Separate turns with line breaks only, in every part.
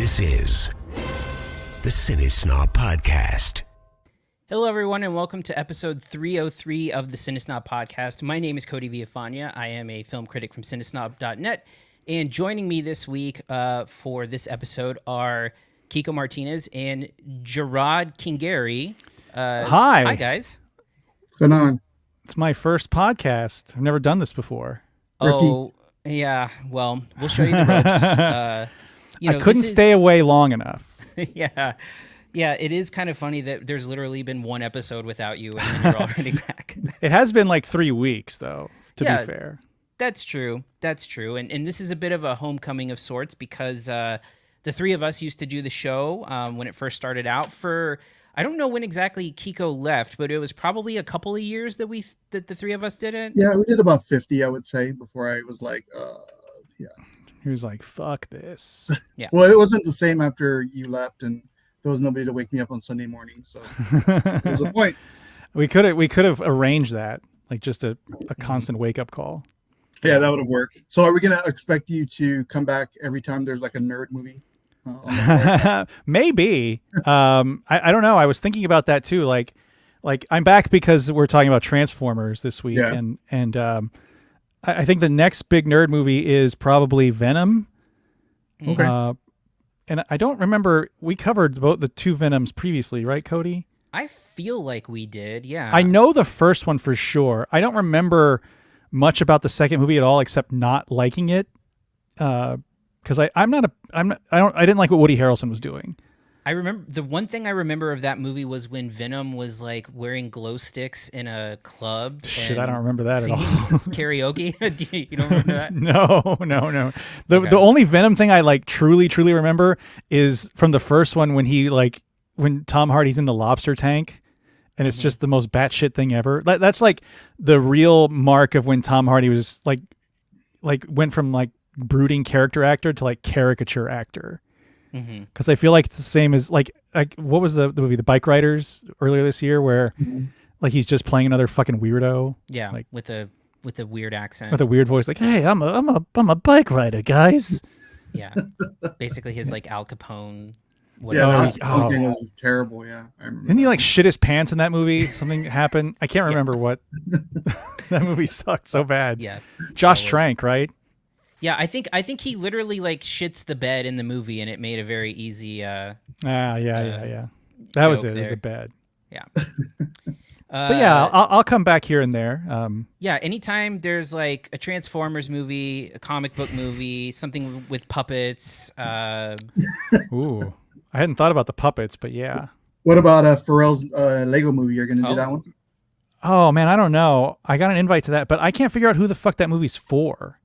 This is the CineSnob Podcast.
Hello, everyone, and welcome to episode 303 of the CineSnob Podcast. My name is Cody Villafana. I am a film critic from CineSnob.net, and joining me this week for this episode are Kiko Martinez and Jerrod Kingary.
Hi.
Hi, guys.
What's going on?
It's my first podcast. I've never done this before.
Oh, yeah. Well, we'll show you the ropes.
I couldn't stay away long enough.
Yeah. Yeah, it is kind of funny that there's literally been one episode without you, and then you're already back.
It has been like 3 weeks, though, to be fair.
That's true. That's true. And this is a bit of a homecoming of sorts because the three of us used to do the show when it first started out for, I don't know when exactly Kiko left, but it was probably a couple of years that the three of us did it.
Yeah, we did about 50, I would say, before I was like, yeah.
He was like, fuck this.
Yeah.
Well, it wasn't the same after you left, and there was nobody to wake me up on Sunday morning, so there's a point.
We could have arranged that, like just a constant wake-up call.
Yeah, that would have worked. So are we going to expect you to come back every time there's like a nerd movie?
Maybe. I don't know. I was thinking about that too. Like I'm back because we're talking about Transformers this week, and I think the next big nerd movie is probably Venom.
Okay.
And I don't remember, we covered the two Venoms previously, right, Cody?
I feel like we did, yeah.
I know the first one for sure. I don't remember much about the second movie at all, except not liking it. Because I didn't like what Woody Harrelson was doing.
I remember the one thing I remember of that movie was when Venom was like wearing glow sticks in a club.
Shit, I don't remember that at all.
Karaoke. You don't remember that?
No.
Okay.
The only Venom thing I like truly remember is from the first one when Tom Hardy's in the lobster tank, and it's just the most batshit thing ever. That's like the real mark of when Tom Hardy was like went from like brooding character actor to like caricature actor. Because I feel like it's the same as like what was the movie The Bike Riders earlier this year where like he's just playing another fucking weirdo.
Yeah,
like
with a weird accent,
with a weird voice, like, hey, I'm a bike rider, guys.
Yeah, basically his like Al Capone.
Yeah, that was terrible. Yeah, I remember.
Didn't he like shit his pants in that movie? Something happened. I can't remember what. That movie sucked so bad.
Yeah,
Josh Trank, right?
Yeah, I think he literally like shits the bed in the movie, and it made a very easy.
Yeah. That was it. It was the bed.
Yeah.
But yeah, I'll come back here and there.
Yeah, anytime there's like a Transformers movie, a comic book movie, something with puppets.
Ooh, I hadn't thought about the puppets, but yeah.
What about Pharrell's Lego movie? You're going to do that one?
Oh man, I don't know. I got an invite to that, but I can't figure out who the fuck that movie's for.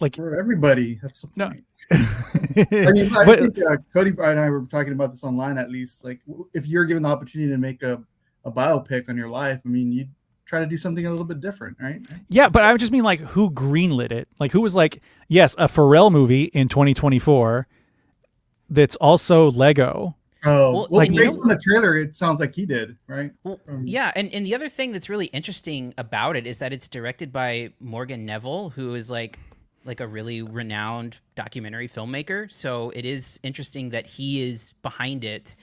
Like
for everybody. That's the point.
No.
I mean, I think Cody and I were talking about this online at least. Like, if you're given the opportunity to make a biopic on your life, I mean, you'd try to do something a little bit different, right?
Yeah, but I would just mean like who greenlit it? Like who was like, yes, a Pharrell movie in 2024 that's also Lego.
Oh, well,
like
based on the trailer, it sounds like he did, right?
Well, yeah, and the other thing that's really interesting about it is that it's directed by Morgan Neville, who is like a really renowned documentary filmmaker. So it is interesting that he is behind it.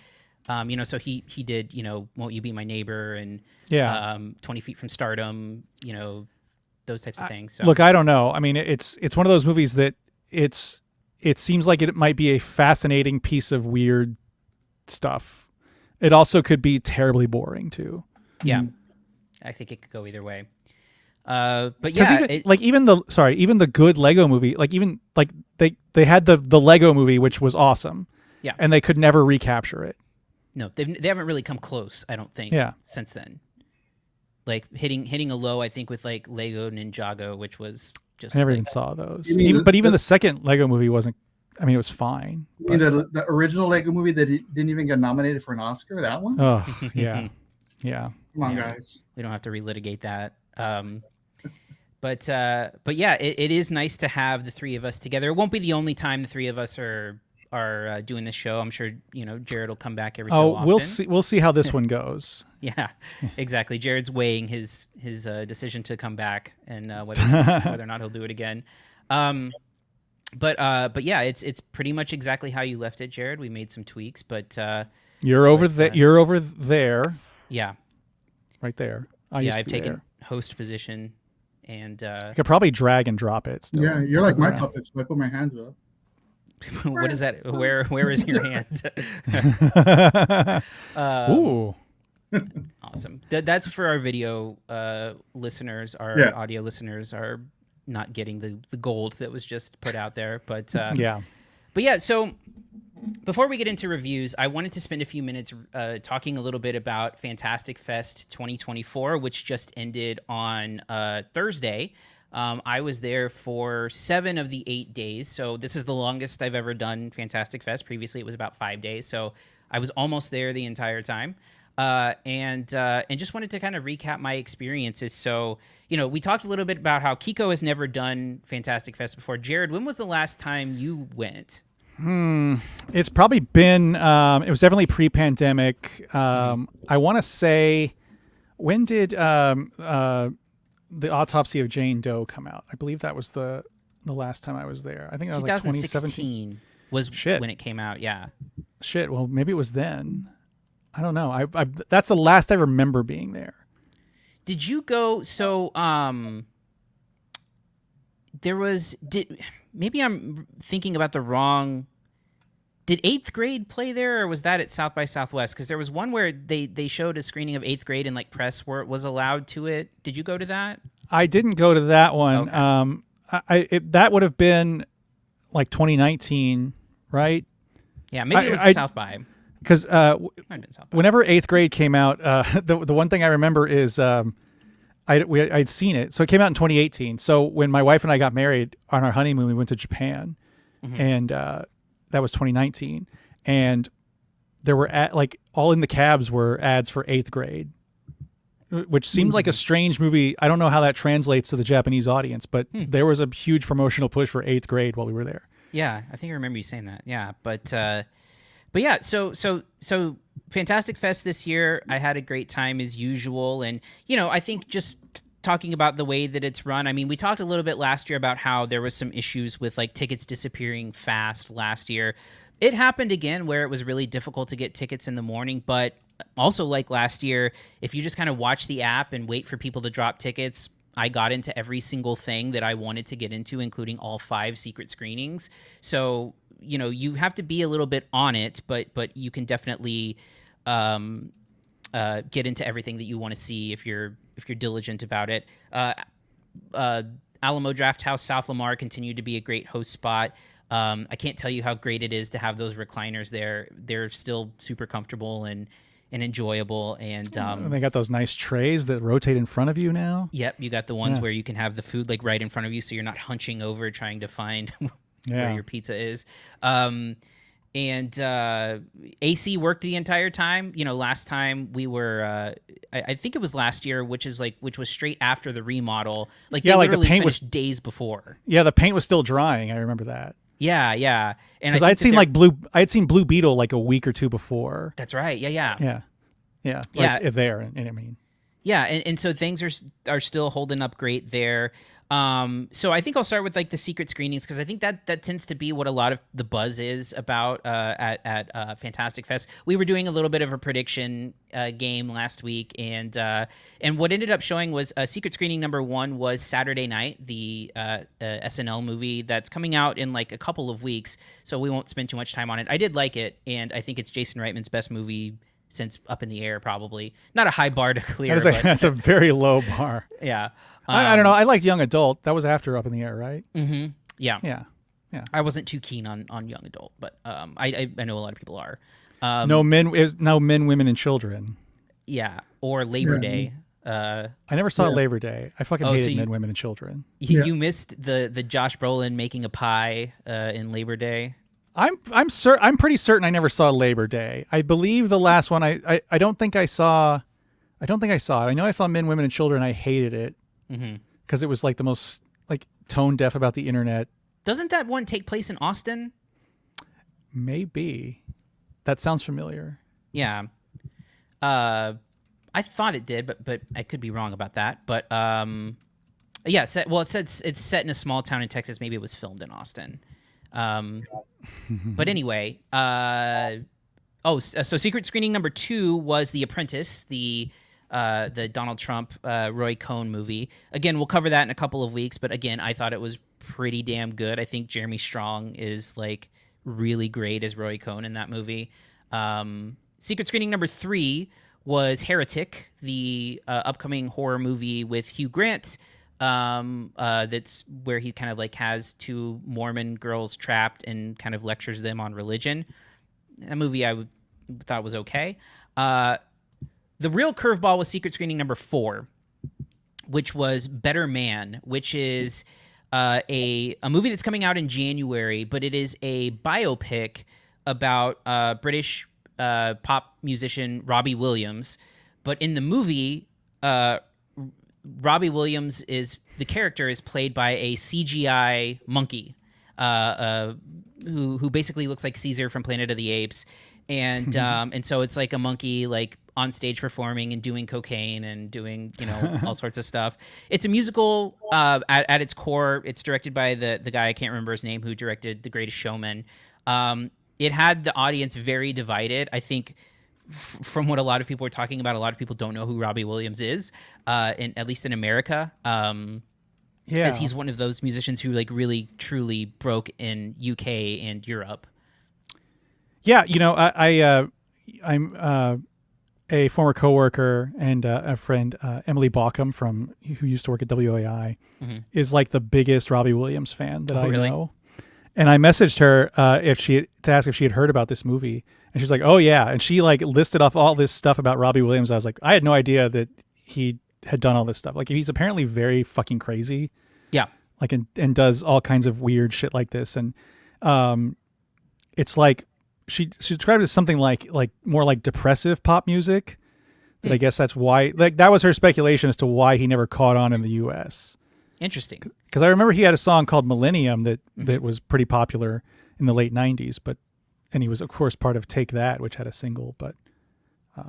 So he did, Won't You Be My Neighbor and 20 Feet from Stardom, those types of things. So.
Look, I don't know. I mean, it's one of those movies that it seems like it might be a fascinating piece of weird stuff. It also could be terribly boring too.
Yeah. I think it could go either way. But yeah,
even the good Lego movie, they had the Lego movie, which was awesome.
Yeah.
And they could never recapture it.
No, they haven't really come close, I don't think.
Yeah.
Since then, like hitting a low, I think with like Lego Ninjago, which was just.
I never even saw those. Even the second Lego movie wasn't. I mean, it was fine.
You mean the original Lego movie that didn't even get nominated for an Oscar? That one?
Oh yeah, yeah.
Come on, guys.
We don't have to relitigate that. But yeah, it is nice to have the three of us together. It won't be the only time the three of us are doing this show. I'm sure Jerrod will come back every so often.
We'll see how this one goes.
Yeah, exactly. Jerrod's weighing his decision to come back and whether or not he'll do it again. But yeah, it's pretty much exactly how you left it, Jerrod. We made some tweaks, but
you're over there. You're over there.
Yeah,
right there.
I've taken host position, and
I could probably drag and drop it. Still.
Yeah, you're like my puppet, so I put my hands up.
What is that? Where is your hand?
Ooh.
Awesome. That's for our video listeners. Our audio listeners are not getting the gold that was just put out there. But yeah. So before we get into reviews, I wanted to spend a few minutes talking a little bit about Fantastic Fest 2024, which just ended on Thursday. I was there for 7 of the 8 days. So this is the longest I've ever done Fantastic Fest. Previously, it was about 5 days. So I was almost there the entire time. And just wanted to kind of recap my experiences. So, we talked a little bit about how Kiko has never done Fantastic Fest before. Jerrod, when was the last time you went?
It's probably been, it was definitely pre-pandemic. I want to say, when did the Autopsy of Jane Doe come out? I believe that was the last time I was there. I think that was like 2017
was when it came out. Yeah.
Shit. Well, maybe it was then. I don't know. I that's the last I remember being there.
Did you go? So, maybe I'm thinking about the wrong. Did 8th Grade play there, or was that at South by Southwest? Because there was one where they showed a screening of 8th Grade and like press was allowed to it. Did you go to that?
I didn't go to that one.
Okay.
That would have been like 2019, right?
Yeah, maybe it was South by.
Because whenever 8th Grade came out, the one thing I remember is I'd seen it. So it came out in 2018. So when my wife and I got married on our honeymoon, we went to Japan, and that was 2019. And there were all in the cabs were ads for 8th Grade, which seemed like a strange movie. I don't know how that translates to the Japanese audience, but there was a huge promotional push for 8th Grade while we were there.
Yeah, I think I remember you saying that. Yeah, but yeah, so Fantastic Fest this year, I had a great time as usual, and I think just talking about the way that it's run. I mean, we talked a little bit last year about how there was some issues with like tickets disappearing fast last year. It happened again where it was really difficult to get tickets in the morning, but also like last year, if you just kind of watch the app and wait for people to drop tickets, I got into every single thing that I wanted to get into, including all 5 secret screenings. So, you have to be a little bit on it, but you can definitely get into everything that you want to see if you're diligent about it. Alamo Drafthouse South Lamar continued to be a great host spot. I can't tell you how great it is to have those recliners there. They're still super comfortable and enjoyable. And
they got those nice trays that rotate in front of you now.
Yep, you got the ones where you can have the food like right in front of you, so you're not hunching over trying to find where your pizza is. And AC worked the entire time. Last time we were, I think it was last year, which was straight after the remodel. Like they literally
the paint
finished
was
days before.
Yeah, the paint was still drying. I remember that.
Yeah. And
because I'd seen Blue Beetle like a week or two before.
That's right. Yeah.
There, and I mean.
Yeah, and so things are still holding up great there. So I think I'll start with like the secret screenings, because I think that tends to be what a lot of the buzz is about at Fantastic Fest. We were doing a little bit of a prediction game last week, and what ended up showing was secret screening number 1 was Saturday Night, the SNL movie that's coming out in like a couple of weeks, so we won't spend too much time on it. I did like it, and I think it's Jason Reitman's best movie since Up in the Air, probably. Not a high bar to clear.
That's a very low bar.
Yeah.
I don't know. I liked Young Adult. That was after Up in the Air, right?
Mm-hmm. Yeah.
Yeah.
I wasn't too keen on Young Adult, but I know a lot of people are.
No Men, Women, and Children.
Yeah. Or Labor Day.
I never saw Labor Day. I fucking hated Men, Women, and Children.
You missed the Josh Brolin making a pie in Labor Day.
I'm pretty certain I never saw Labor Day. I believe the last one I don't think I saw. I don't think I saw it. I know I saw Men, Women, and Children. I hated it because it was like the most like tone deaf about the internet.
Doesn't that one take place in Austin?
Maybe. That sounds familiar.
Yeah. I thought it did, but I could be wrong about that. But yeah, it said it's set in a small town in Texas. Maybe it was filmed in Austin. But anyway, so secret screening number 2 was The Apprentice, the Donald Trump Roy Cohn movie. Again, we'll cover that in a couple of weeks, but again, I thought it was pretty damn good. I think Jeremy Strong is like really great as Roy Cohn in that movie. Secret screening number 3 was Heretic, the upcoming horror movie with Hugh Grant. That's where he kind of like has 2 Mormon girls trapped and kind of lectures them on religion. A movie I thought was okay. The real curveball was secret screening number 4, which was Better Man, which is a movie that's coming out in January, but it is a biopic about British pop musician Robbie Williams. But in the movie, Robbie Williams the character is played by a CGI monkey, who basically looks like Caesar from Planet of the Apes, and so it's like a monkey like on stage performing and doing cocaine and doing all sorts of stuff. It's a musical at its core. It's directed by the guy I can't remember his name who directed The Greatest Showman. It had the audience very divided. I think from what a lot of people are talking about, a lot of people don't know who Robbie Williams is, at least in America. As he's one of those musicians who like really truly broke in UK and Europe.
Yeah, I'm a former coworker and a friend, Emily Baucom, who used to work at WAI, is like the biggest Robbie Williams fan that I know. And I messaged her to ask if she had heard about this movie, and she's like, "Oh yeah," and she like listed off all this stuff about Robbie Williams. I was like, I had no idea that he had done all this stuff. Like he's apparently very fucking crazy.
Yeah.
Like and does all kinds of weird shit like this, and it's like she described it as something like more like depressive pop music. That I guess that's why that was her speculation as to why he never caught on in the U.S.
Interesting.
Because I remember he had a song called Millennium that was pretty popular in the late 90s, and he was, of course, part of Take That, which had a single. But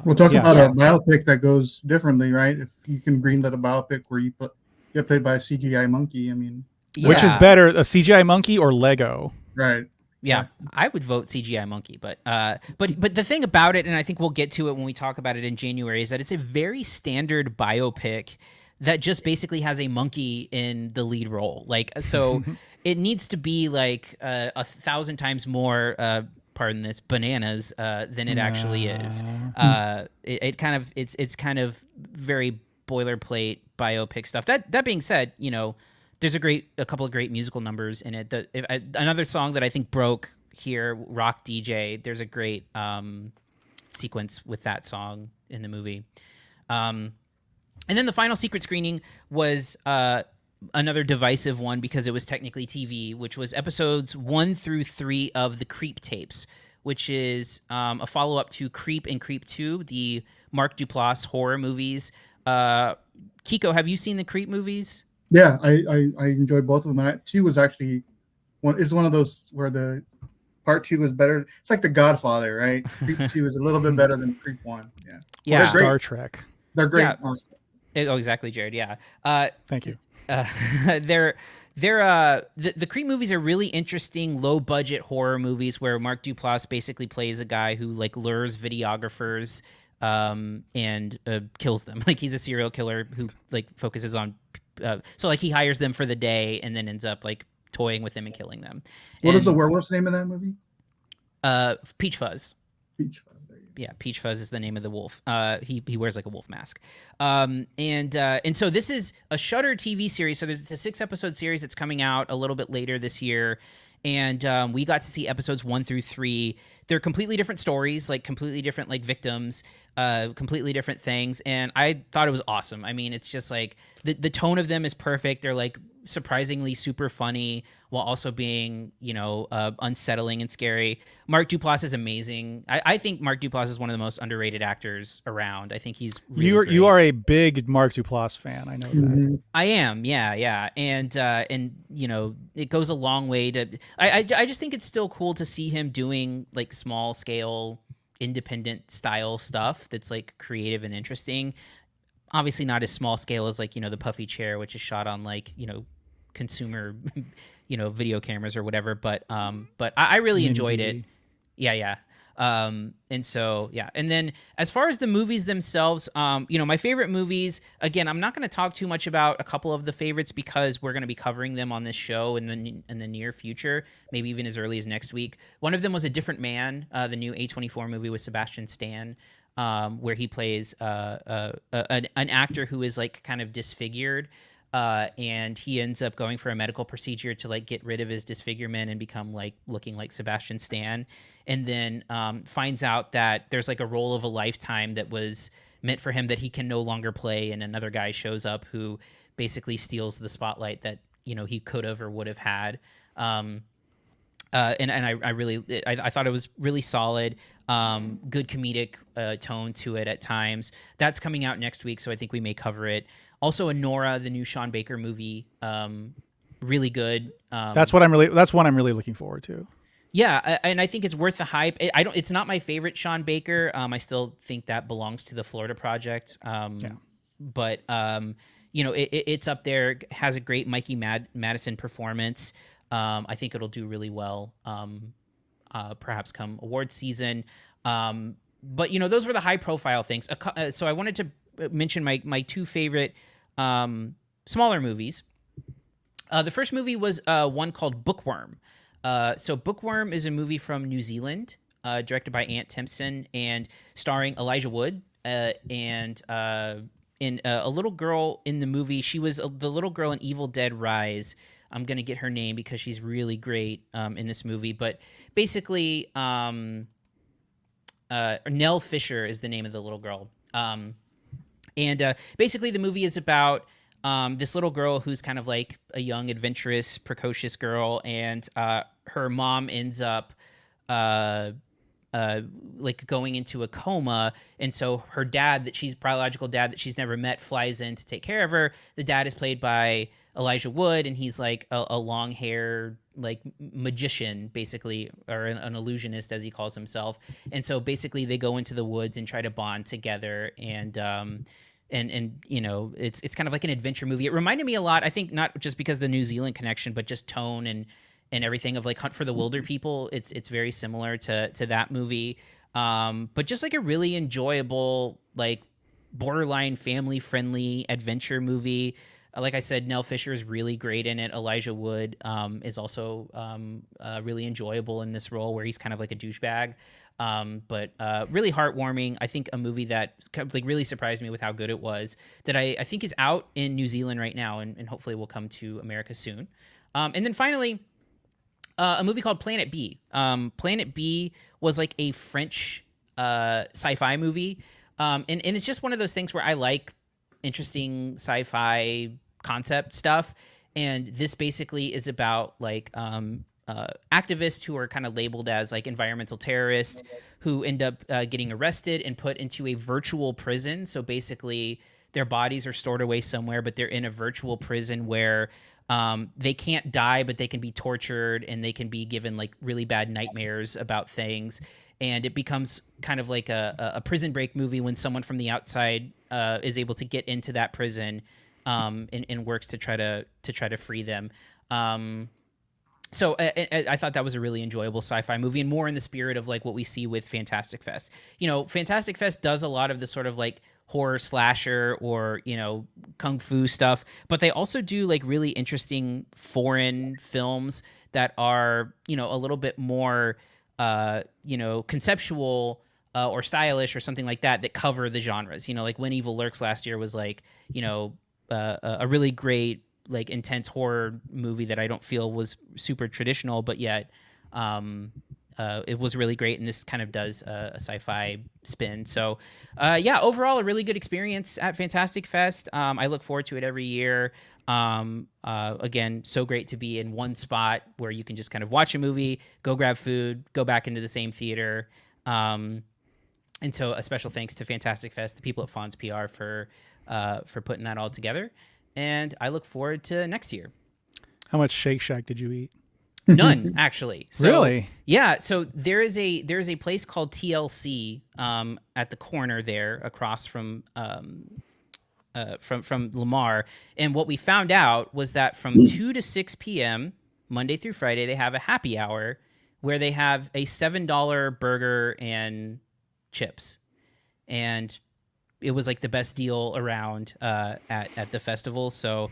we'll talk about a biopic that goes differently, right? If you can greenlight a biopic where you get played by a CGI monkey, I mean...
Which is better, a CGI monkey or Lego?
Right.
Yeah, I would vote CGI monkey, but the thing about it, and I think we'll get to it when we talk about it in January, is that it's a very standard biopic that just basically has a monkey in the lead role. Like, so it needs to be like 1,000 times more, pardon this, bananas than it actually is. It's kind of very boilerplate biopic stuff. That being said, there's a couple of great musical numbers in it. Another song that I think broke here, Rock DJ. There's a great sequence with that song in the movie. And then the final secret screening was another divisive one because it was technically TV, which was episodes 1 through 3 of the Creep tapes, which is a follow-up to Creep and Creep 2, the Mark Duplass horror movies. Kiko, have you seen the Creep movies?
Yeah, I enjoyed both of them. 2 was actually one of those where the part 2 was better. It's like The Godfather, right? Creep 2 is a little bit better than Creep 1. Yeah.
Yeah.
Well,
Star Trek.
They're great.
Yeah. Oh, exactly, Jerrod. Yeah.
Thank you.
The Creep movies are really interesting, low budget horror movies where Mark Duplass basically plays a guy who like lures videographers and kills them. Like he's a serial killer who like focuses on so like he hires them for the day and then ends up like toying with them and killing them.
What is the werewolf's name in that movie?
Peach Fuzz.
Peach Fuzz.
Yeah, Peach Fuzz is the name of the wolf. He wears like a wolf mask. And so this is a Shudder TV series. So there's a 6-episode series that's coming out a little bit later this year. And we got to see episodes 1 through 3. They're completely different stories, like completely different like victims, completely different things. And I thought it was awesome. I mean, it's just like the tone of them is perfect. They're like surprisingly super funny while also being, unsettling and scary. Mark Duplass is amazing. I think Mark Duplass is one of the most underrated actors around. I think he's really great.
You are a big Mark Duplass fan. I know that.
I am. Yeah. And it goes a long way to, I just think it's still cool to see him doing like small scale independent style stuff that's like creative and interesting. Obviously not as small scale as like, the Puffy Chair, which is shot on like, consumer, video cameras or whatever. But I really
Mini
enjoyed
DV.
it. Yeah. And so, yeah. And then as far as the movies themselves, my favorite movies, again, I'm not going to talk too much about a couple of the favorites because we're going to be covering them on this show in the near future, maybe even as early as next week. One of them was A Different Man, the new A24 movie with Sebastian Stan, where he plays an actor who is like kind of disfigured. And he ends up going for a medical procedure to like get rid of his disfigurement and become like looking like Sebastian Stan. And then finds out that there's like a role of a lifetime that was meant for him that he can no longer play. And another guy shows up who basically steals the spotlight that, he could have or would have had. And I really thought it was really solid, good comedic tone to it at times. That's coming out next week, so I think we may cover it. Also, Nora, the new Sean Baker movie, really good.
That's one I'm really looking forward to.
Yeah, and I think it's worth the hype. It's not my favorite Sean Baker. I still think that belongs to the Florida Project. But it's up there. Has a great Mikey Madison performance. I think it'll do really well. Perhaps come award season. But those were the high profile things. So I wanted to mention my two favorite smaller movies. The first movie was one called Bookworm. So Bookworm is a movie from New Zealand, directed by Ant Timpson and starring Elijah Wood and a little girl in the movie. She was the little girl in Evil Dead Rise. I'm going to get her name because she's really great in this movie. But basically, Nell Fisher is the name of the little girl. And basically the movie is about this little girl who's kind of like a young, adventurous, precocious girl, and her mom ends up like going into a coma, and so her biological dad that she's never met flies in to take care of her. The dad is played by Elijah Wood, and he's like a long-haired like magician, basically, or an illusionist as he calls himself. And so basically they go into the woods and try to bond together, and it's kind of like an adventure movie. It reminded me a lot, I think, not just because of the New Zealand connection, but just tone and everything of like Hunt for the Wilder People. It's very similar to that movie, but just like a really enjoyable, like borderline family friendly adventure movie. Like I said, Nell Fisher is really great in it. Elijah Wood is also really enjoyable in this role where he's kind of like a douchebag. But really heartwarming. I think a movie that like really surprised me with how good it was, that I think is out in New Zealand right now and hopefully will come to America soon. And then finally, a movie called Planet B. Planet B was like a French sci-fi movie. And it's just one of those things where I like interesting sci-fi concept stuff. And this basically is about like activists who are kind of labeled as like environmental terrorists who end up getting arrested and put into a virtual prison. So basically their bodies are stored away somewhere, but they're in a virtual prison where they can't die, but they can be tortured and they can be given like really bad nightmares about things. And it becomes kind of like a prison break movie when someone from the outside is able to get into that prison and works to try to free them. So I thought that was a really enjoyable sci-fi movie, and more in the spirit of like what we see with Fantastic Fest. Fantastic Fest does a lot of the sort of like horror slasher or kung fu stuff, but they also do like really interesting foreign films that are a little bit more conceptual or stylish or something like that cover the genres. Like When Evil Lurks last year was like a really great like intense horror movie that I don't feel was super traditional, but yet it was really great. And this kind of does a sci-fi spin. So overall a really good experience at Fantastic Fest. I look forward to it every year. Again, so great to be in one spot where you can just kind of watch a movie, go grab food, go back into the same theater. And so a special thanks to Fantastic Fest, the people at Fonz PR for putting that all together. And I look forward to next year.
How much Shake Shack did you eat?
None, actually. So,
really?
Yeah. So there is a place called TLC at the corner there, across from Lamar. And what we found out was that from 2 to 6 p.m. Monday through Friday, they have a happy hour where they have a $7 burger and chips. And it was like the best deal around at the festival. So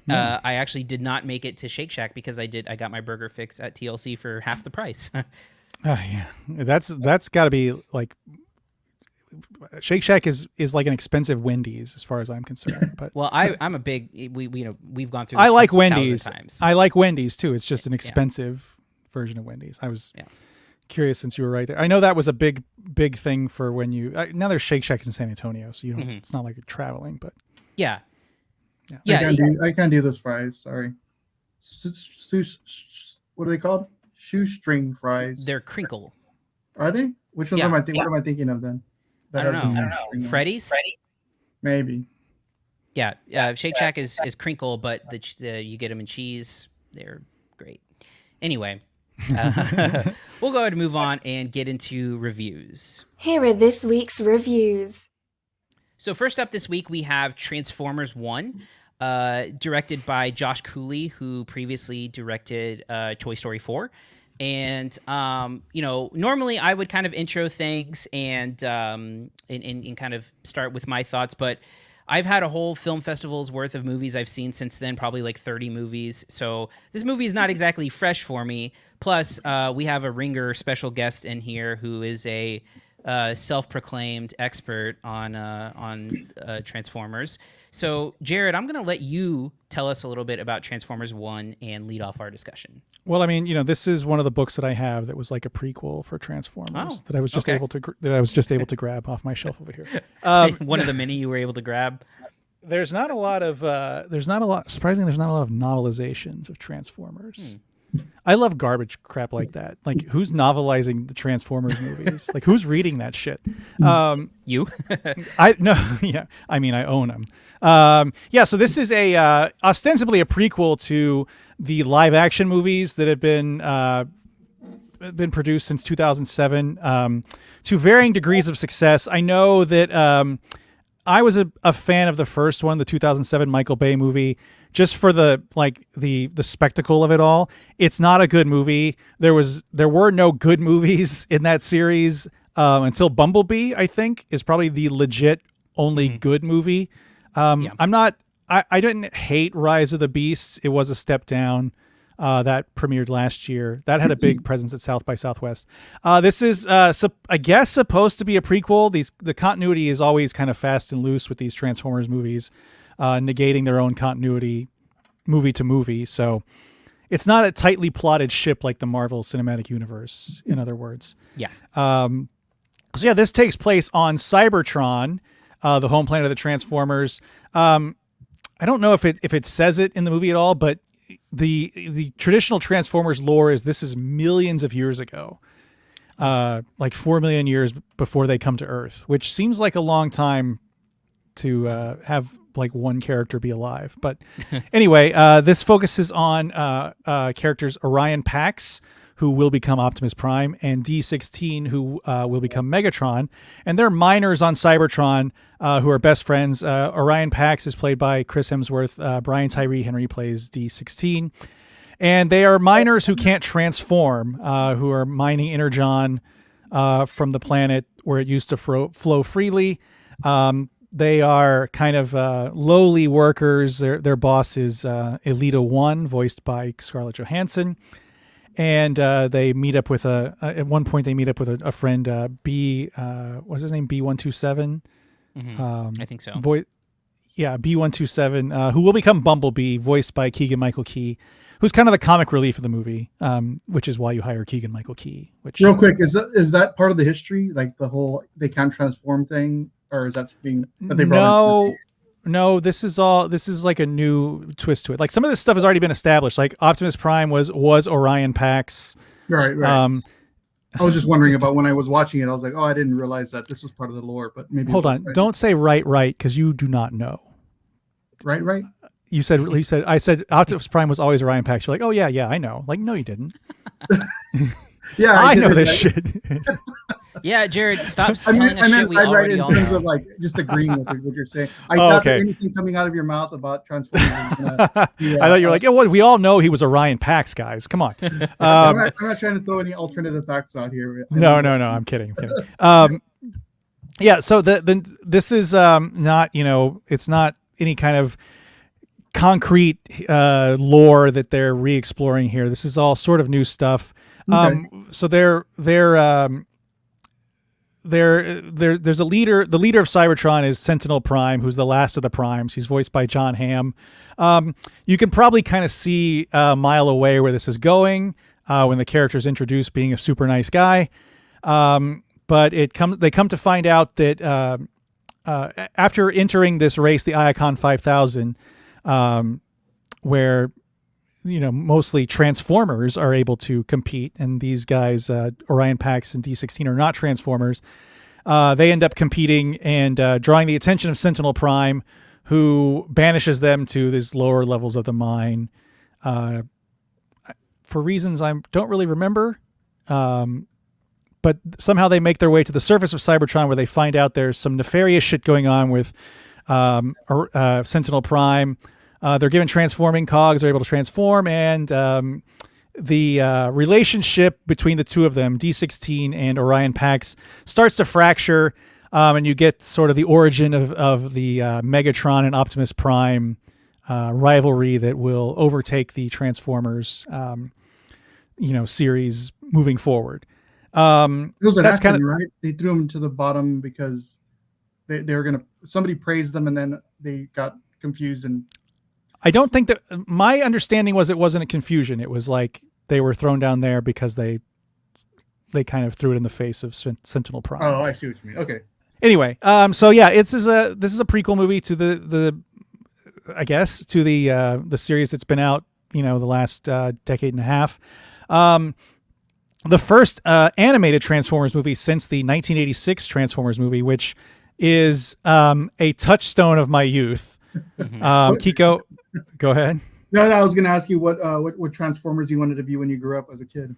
I actually did not make it to Shake Shack because I got my burger fix at TLC for half the price.
Yeah, that's got to be like Shake Shack is like an expensive Wendy's as far as I'm concerned. But
well, I'm a big we've gone through.
I
This
like
1,000
Wendy's.
times.
I like Wendy's too. It's just an expensive version of Wendy's. I was curious since you were right there. I know that was a big thing for when you now there's Shake Shacks in San Antonio, so you don't. It's not like you're traveling, but
yeah.
I can't do those fries. Sorry. What are they called? Shoestring fries.
They're crinkle.
Are they? Which ones am I thinking? What am I thinking of then?
I don't know. Freddy's?
Maybe.
Yeah. Shake Shack is crinkle, but you get them in cheese. They're great. Anyway, we'll go ahead and move on and get into reviews.
Here are this week's reviews.
So first up this week, we have Transformers 1, directed by Josh Cooley, who previously directed Toy Story 4. And, normally I would kind of intro things and kind of start with my thoughts, but I've had a whole film festival's worth of movies I've seen since then, probably like 30 movies. So this movie is not exactly fresh for me. Plus, we have a ringer special guest in here who is a self-proclaimed expert on Transformers. So, Jerrod, I'm going to let you tell us a little bit about Transformers 1 and lead off our discussion.
Well, I mean, this is one of the books that I have that was like a prequel for Transformers that I was just able to grab off my shelf over here.
One of the many you were able to grab.
Surprisingly, there's not a lot of novelizations of Transformers. I love garbage crap like that. Like, who's novelizing the Transformers movies? Like, who's reading that shit?
You?
I mean, I own them. So this is ostensibly a prequel to the live action movies that have been produced since 2007, to varying degrees of success. I know that I was a fan of the first one, the 2007 Michael Bay movie, just for the spectacle of it all. It's not a good movie. There were no good movies in that series until Bumblebee, I think, is probably the legit only good movie. I didn't hate Rise of the Beasts. It was a step down. That premiered last year. That had a big presence at South by Southwest. This is, I guess, supposed to be a prequel. The continuity is always kind of fast and loose with these Transformers movies, negating their own continuity movie to movie. So it's not a tightly plotted ship like the Marvel Cinematic Universe, in other words.
Yeah.
This takes place on Cybertron, the home planet of the Transformers. I don't know if it says it in the movie at all, but the traditional Transformers lore is this is millions of years ago, like 4 million years before they come to Earth, which seems like a long time to have like one character be alive. But anyway, this focuses on characters Orion Pax, who will become Optimus Prime, and D16, who will become Megatron. And they're miners on Cybertron who are best friends. Orion Pax is played by Chris Hemsworth. Brian Tyree Henry plays D16. And they are miners who can't transform, who are mining Energon from the planet where it used to flow freely. They are kind of lowly workers. Their boss is Elita 1, voiced by Scarlett Johansson. And they meet up with at one point they meet up with a friend, what's his name? B127.
I think so.
B127, who will become Bumblebee, voiced by Keegan-Michael Key, who's kind of the comic relief of the movie, which is why you hire Keegan-Michael Key. Which,
real quick, is that part of the history, like the whole they can't transform thing, or is that something that they brought in?
No, this is like a new twist to it. Like, some of this stuff has already been established. Like, Optimus Prime was Orion Pax.
Right. I was just wondering about when I was watching it. I was like, oh, I didn't realize that this was part of the lore. But maybe
hold on, don't say right, because you do not know.
Right.
I said Optimus Prime was always Orion Pax. You're like, oh yeah, I know. Like, no, you didn't.
Yeah,
I know this shit.
Yeah, Jerrod, stop
I
telling us shit we
I read
already
in
all
terms
know.
of like just agreeing with what you're saying. I thought that anything coming out of your mouth about Transformers.
I thought you were like, yeah, well, we all know he was Orion Pax, guys. Come on.
I'm not trying to throw any alternative facts out here.
No, I'm kidding. Yeah, so this is not, it's not any kind of concrete lore that they're re-exploring here. This is all sort of new stuff.
Okay.
So there's a leader. The leader of Cybertron is Sentinel Prime, who's the last of the Primes. He's voiced by John Hamm. You can probably kind of see a mile away where this is going when the character is introduced, being a super nice guy. But they come to find out that after entering this race, the Iacon 5000, where mostly Transformers are able to compete, and these guys, Orion Pax and D16, are not Transformers. They end up competing and drawing the attention of Sentinel Prime, who banishes them to these lower levels of the mine for reasons I don't really remember. But somehow they make their way to the surface of Cybertron, where they find out there's some nefarious shit going on with Sentinel Prime. They're given transforming cogs, they're able to transform, and the relationship between the two of them, D16 and Orion Pax, starts to fracture, and you get sort of the origin of the Megatron and Optimus Prime rivalry that will overtake the Transformers series moving forward.
It was an accident, right? They threw him to the bottom because they were gonna. Somebody praised them, and then they got confused. And
I don't think that, my understanding was it wasn't a confusion. It was like they were thrown down there because they kind of threw it in the face of Sentinel Prime.
Oh, I see what you mean. Okay.
Anyway, so yeah, this is a prequel movie to the series that's been out, the last decade and a half. The first animated Transformers movie since the 1986 Transformers movie, which is a touchstone of my youth. Kiko, go ahead.
No, I was going to ask you what Transformers you wanted to be when you grew up as a kid.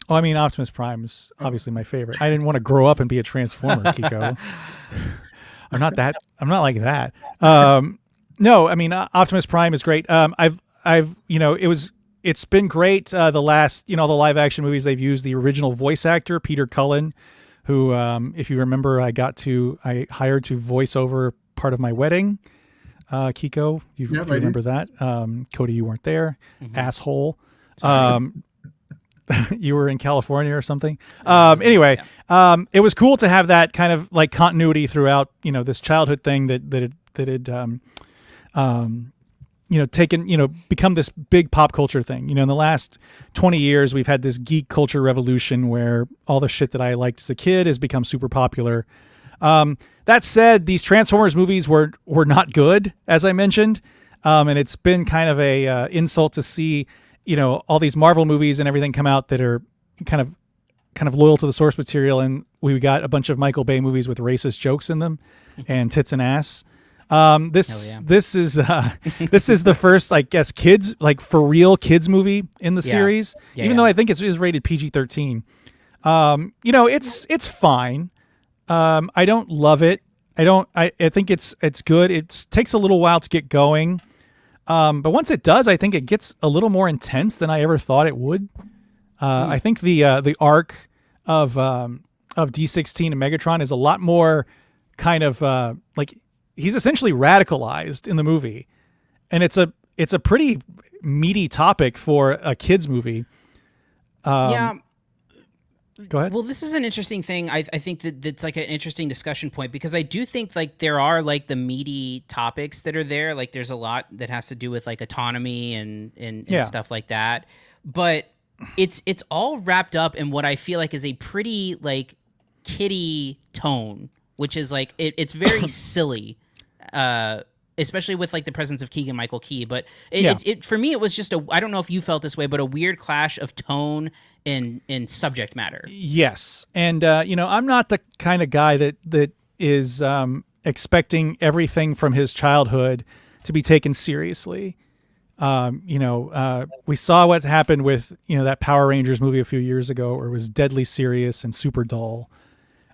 Oh, I mean, Optimus Prime is obviously my favorite. I didn't want to grow up and be a Transformer, Kiko. I'm not like that. No, I mean, Optimus Prime is great. It's been great. The last, the live action movies, they've used the original voice actor, Peter Cullen, who, if you remember, I hired to voice over part of my wedding. Kiko, if you remember that. Cody, you weren't there. Asshole. You were in California or something. Anyway, it was cool to have that kind of like continuity throughout, this childhood thing that had become this big pop culture thing. In the last 20 years, we've had this geek culture revolution where all the shit that I liked as a kid has become super popular. That said, these Transformers movies were not good, as I mentioned. And it's been kind of a insult to see, all these Marvel movies and everything come out that are kind of loyal to the source material. And we got a bunch of Michael Bay movies with racist jokes in them and tits and ass. This is the first, I guess, kids, like for real kids movie in the series, even though I think it is rated PG-13. It's fine. I don't love it. I think it's good. It takes a little while to get going. But once it does, I think it gets a little more intense than I ever thought it would. I think the arc of D16 and Megatron is a lot more kind of like he's essentially radicalized in the movie, and it's a pretty meaty topic for a kids movie. Go ahead.
Well, this is an interesting thing. I think that's like an interesting discussion point, because I do think like there are like the meaty topics that are there. Like there's a lot that has to do with like autonomy and stuff like that. But it's all wrapped up in what I feel like is a pretty like kiddie tone, which is like it's very silly. Especially with like the presence of Keegan-Michael Key, but it for me it was just I don't know if you felt this way, but a weird clash of tone and subject matter.
Yes, and I'm not the kind of guy that is expecting everything from his childhood to be taken seriously. We saw what happened with that Power Rangers movie a few years ago, where it was deadly serious and super dull.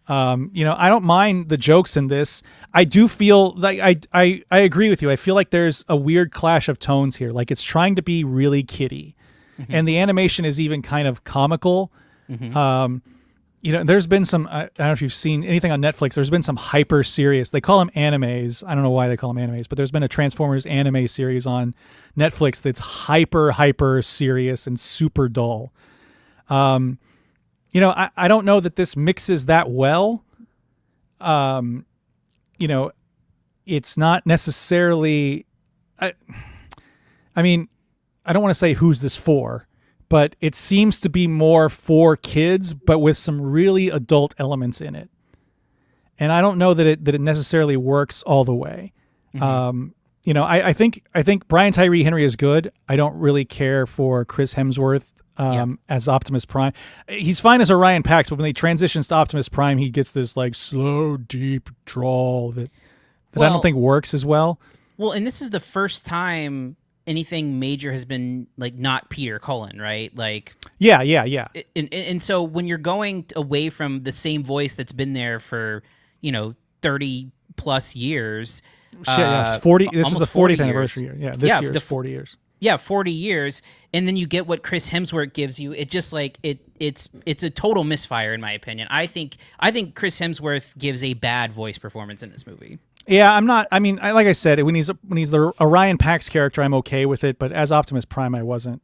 I don't mind the jokes in this. I do feel like I agree with you. I feel like there's a weird clash of tones here. Like it's trying to be really kiddie, and the animation is even kind of comical. There's been some, I don't know if you've seen anything on Netflix, there's been some hyper serious, they call them animes. I don't know why they call them animes, but there's been a Transformers anime series on Netflix that's hyper serious and super dull. I don't know that this mixes that well. It's not necessarily, I mean, I don't want to say who's this for, but it seems to be more for kids, but with some really adult elements in it. And I don't know that it necessarily works all the way. I think Brian Tyree Henry is good. I don't really care for Chris Hemsworth as Optimus Prime. He's fine as Orion Pax, but when he transitions to Optimus Prime, he gets this like slow, deep drawl that I don't think works as well.
Well, and this is the first time anything major has been like not Peter Cullen, right? Like
yeah.
And so when you're going away from the same voice that's been there for 30 plus years,
40. This is the 40th anniversary year. Yeah, this year is 40 years.
Yeah, 40 years, and then you get what Chris Hemsworth gives you. It just like it's a total misfire in my opinion. I think Chris Hemsworth gives a bad voice performance in this movie.
Yeah, I'm not. I mean, like I said, when he's the Orion Pax character, I'm okay with it. But as Optimus Prime, I wasn't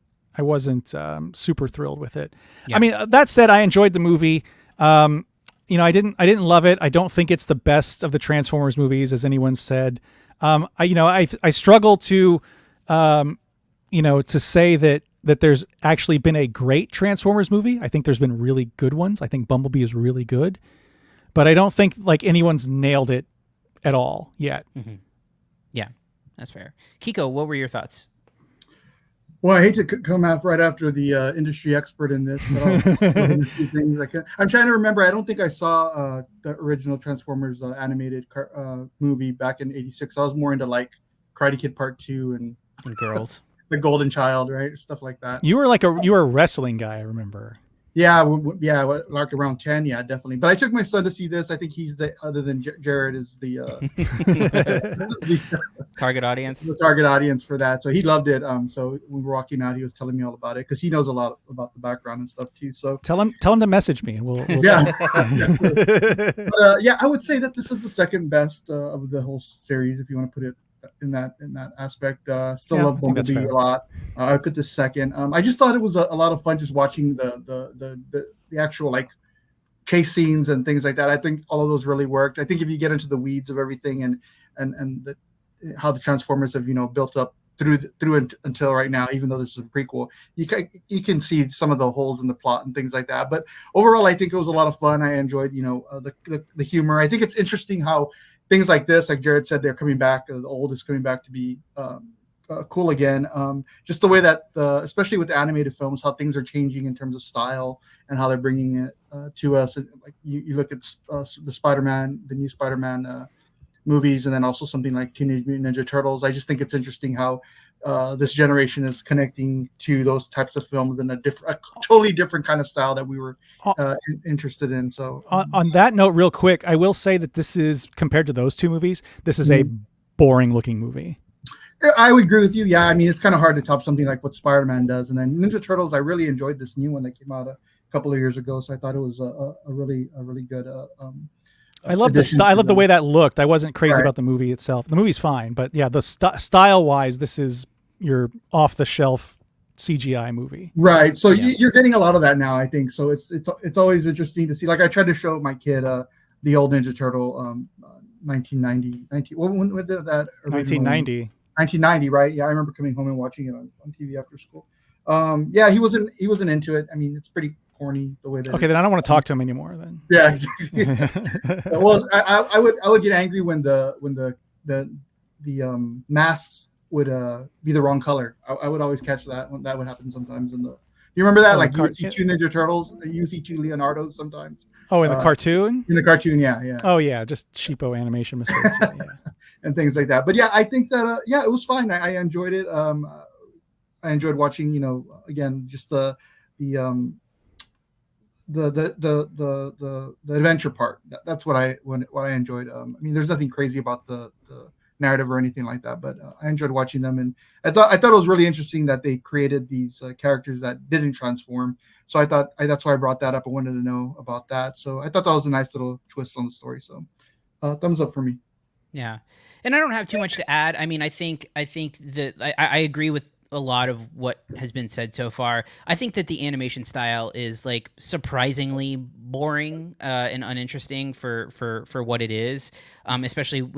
super thrilled with it. Yeah. I mean, that said, I enjoyed the movie. I didn't love it. I don't think it's the best of the Transformers movies, as anyone said. I struggle to, to say that there's actually been a great Transformers movie. I think there's been really good ones. I think Bumblebee is really good, but I don't think like anyone's nailed it at all yet.
Yeah, that's fair. Kiko, what were your thoughts?
Well, I hate to come out right after the industry expert in this, but I'll just a few things I can. I'm trying to remember. I don't think I saw the original Transformers animated movie back in '86. I was more into like Karate Kid Part 2 and
Girls,
the Golden Child, right? Stuff like that.
You were a wrestling guy, I remember.
Yeah, like around 10, yeah, definitely. But I took my son to see this. I think he's other than Jerrod is the
target audience.
The target audience for that. So he loved it. So we were walking out, he was telling me all about it because he knows a lot about the background and stuff too. So
tell him to message me and we'll
yeah. But, I would say that this is the second best of the whole series, if you want to put it in that aspect. Still love Bumblebee a lot. I put this second. I just thought it was a lot of fun just watching the actual like chase scenes and things like that. I think all of those really worked. I think if you get into the weeds of everything and how the Transformers have built up through until right now, even though this is a prequel, you can see some of the holes in the plot and things like that. But overall, I think it was a lot of fun. I enjoyed the humor. I think it's interesting how things like this, like Jerrod said, they're coming back. The old is coming back to be cool again. Just the way that, especially with the animated films, how things are changing in terms of style and how they're bringing it to us. And, like you look at the Spider-Man, the new Spider-Man movies, and then also something like Teenage Mutant Ninja Turtles. I just think it's interesting how this generation is connecting to those types of films in a totally different kind of style that we were interested in. So
on that note, real quick, I will say that this is, compared to those two movies, this is a boring looking movie.
I would agree with you. Yeah, I mean, it's kind of hard to top something like what Spider-Man does. And then Ninja Turtles, I really enjoyed this new one that came out a couple of years ago. So I thought it was a really good.
I love I love the way that looked. I wasn't crazy about the movie itself. The movie's fine, but yeah, the style wise, this is your off the shelf CGI movie.
Right. So you're getting a lot of that now, I think. So it's always interesting to see. Like I tried to show my kid the old Ninja Turtle 1990. When did that?
1990.
1990, right? Yeah, I remember coming home and watching it on TV after school. He wasn't into it. I mean, it's pretty corny the way that.
Okay, then I don't want to talk to him anymore. Then.
Yeah, exactly. Well, I would get angry when the masks would be the wrong color. I would always catch that when that would happen sometimes in the. You remember that? Like you would see two Ninja Turtles, you see two Leonardos sometimes.
Oh, in the cartoon?
In the cartoon, yeah.
Oh, yeah, just cheapo animation mistakes. Yeah.
And things like that. But yeah, I think that it was fine. I enjoyed it. I enjoyed watching, again, just the the adventure part. That's what I enjoyed. I mean, there's nothing crazy about the narrative or anything like that, but I enjoyed watching them, and I thought it was really interesting that they created these characters that didn't transform. So that's why I brought that up. I wanted to know about that. So I thought that was a nice little twist on the story. So thumbs up for me.
Yeah. And I don't have too much to add. I mean, I think that I agree with a lot of what has been said so far. I think that the animation style is like surprisingly boring and uninteresting for what it is, especially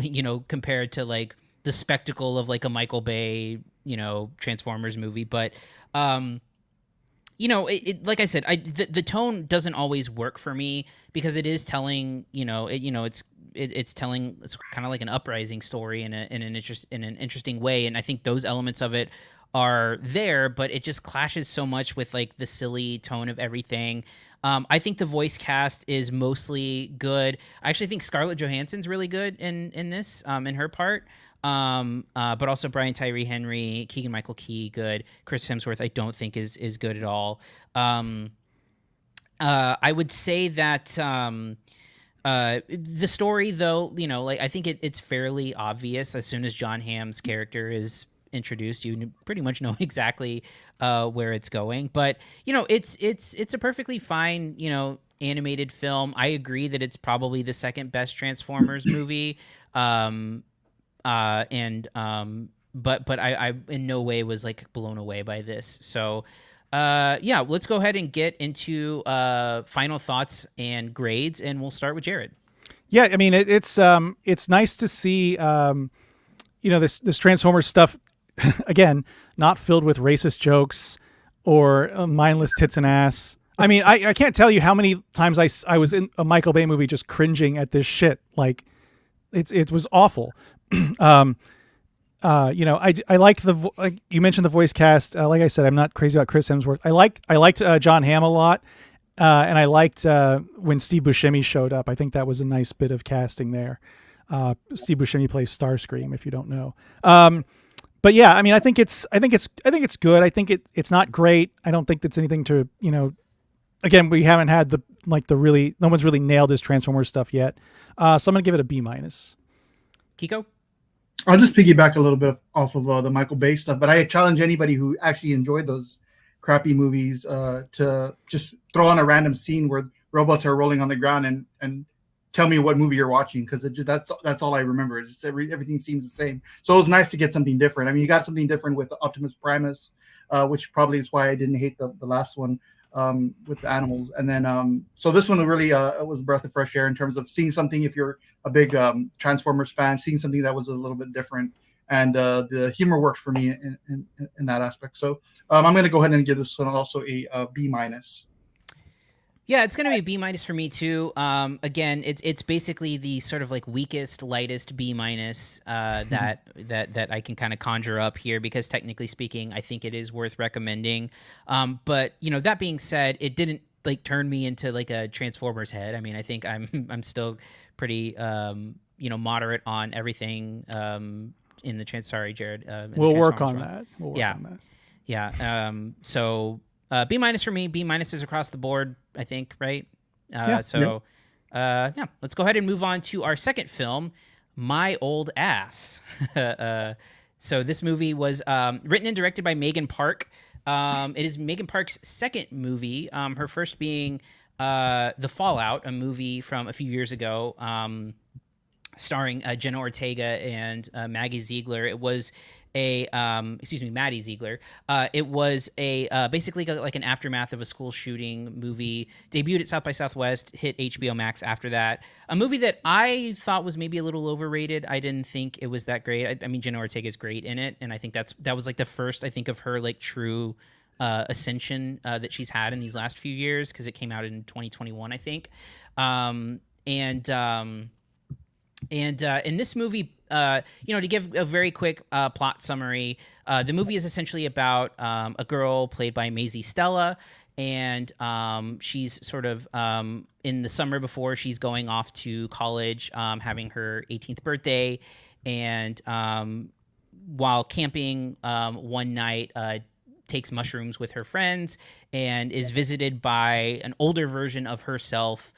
compared to like the spectacle of like a Michael Bay Transformers movie. But like I said, the tone doesn't always work for me because it is telling it's telling it's kind of like an uprising story in an interesting way, and I think those elements of it are there, but it just clashes so much with like the silly tone of everything. I think the voice cast is mostly good. I actually think Scarlett Johansson's really good in this in her part. But also Brian Tyree Henry, Keegan-Michael Key, good. Chris Hemsworth, I don't think is good at all. I would say that the story, though, like I think it's fairly obvious as soon as John Hamm's character is introduced, you pretty much know exactly where it's going. But it's a perfectly fine animated film. I agree that it's probably the second best Transformers movie. But I in no way was like blown away by this. So let's go ahead and get into final thoughts and grades, and we'll start with Jerrod.
Yeah, I mean it's nice to see this Transformers stuff again, not filled with racist jokes or mindless tits and ass. I mean, I can't tell you how many times I was in a Michael Bay movie just cringing at this shit. Like it was awful. I like like you mentioned the voice cast. Like I said, I'm not crazy about Chris Hemsworth. I liked John Hamm a lot, and I liked when Steve Buscemi showed up. I think that was a nice bit of casting there. Steve Buscemi plays Starscream, if you don't know. But yeah, I mean, I think it's good. I think it's not great. I don't think it's anything to Again, we haven't had no one's really nailed this Transformers stuff yet. So I'm gonna give it a B-.
Kiko?
I'll just piggyback a little bit off of the Michael Bay stuff, but I challenge anybody who actually enjoyed those crappy movies to just throw on a random scene where robots are rolling on the ground and tell me what movie you're watching, because that's all I remember. It's just everything seems the same. So it was nice to get something different. I mean, you got something different with Optimus Primus, which probably is why I didn't hate the last one with the animals. And then so this one really it was a breath of fresh air in terms of seeing something, if you're a big Transformers fan, seeing something that was a little bit different, and the humor worked for me in that aspect. So I'm going to go ahead and give this one also a B-.
Yeah, it's going to be a B- for me too. Again, it's basically the sort of like weakest, lightest B- that I can kind of conjure up here, because technically speaking, I think it is worth recommending. But that being said, it didn't like turn me into like a Transformers head. I mean, I think I'm still pretty moderate on everything in the Sorry, Jerrod.
We'll work on that. We'll work on that.
Yeah. So B- for me. B- is across the board, I think, right? Let's go ahead and move on to our second film, My Old Ass. So this movie was written and directed by Megan Park. It is Megan Park's second movie, her first being The Fallout, a movie from a few years ago, starring Jenna Ortega and Maggie Ziegler. It was Maddie Ziegler. It was basically like an aftermath of a school shooting movie. Debuted at South by Southwest, hit HBO Max after that. A movie that I thought was maybe a little overrated. I didn't think it was that great. I mean, Jenna Ortega is great in it, and I think that was like the first, I think, of her like true ascension that she's had in these last few years, because it came out in 2021, I think. And in this movie, to give a very quick plot summary, the movie is essentially about a girl played by Maisie Stella, and she's sort of in the summer before she's going off to college, having her 18th birthday, and while camping one night, takes mushrooms with her friends and is visited by an older version of herself,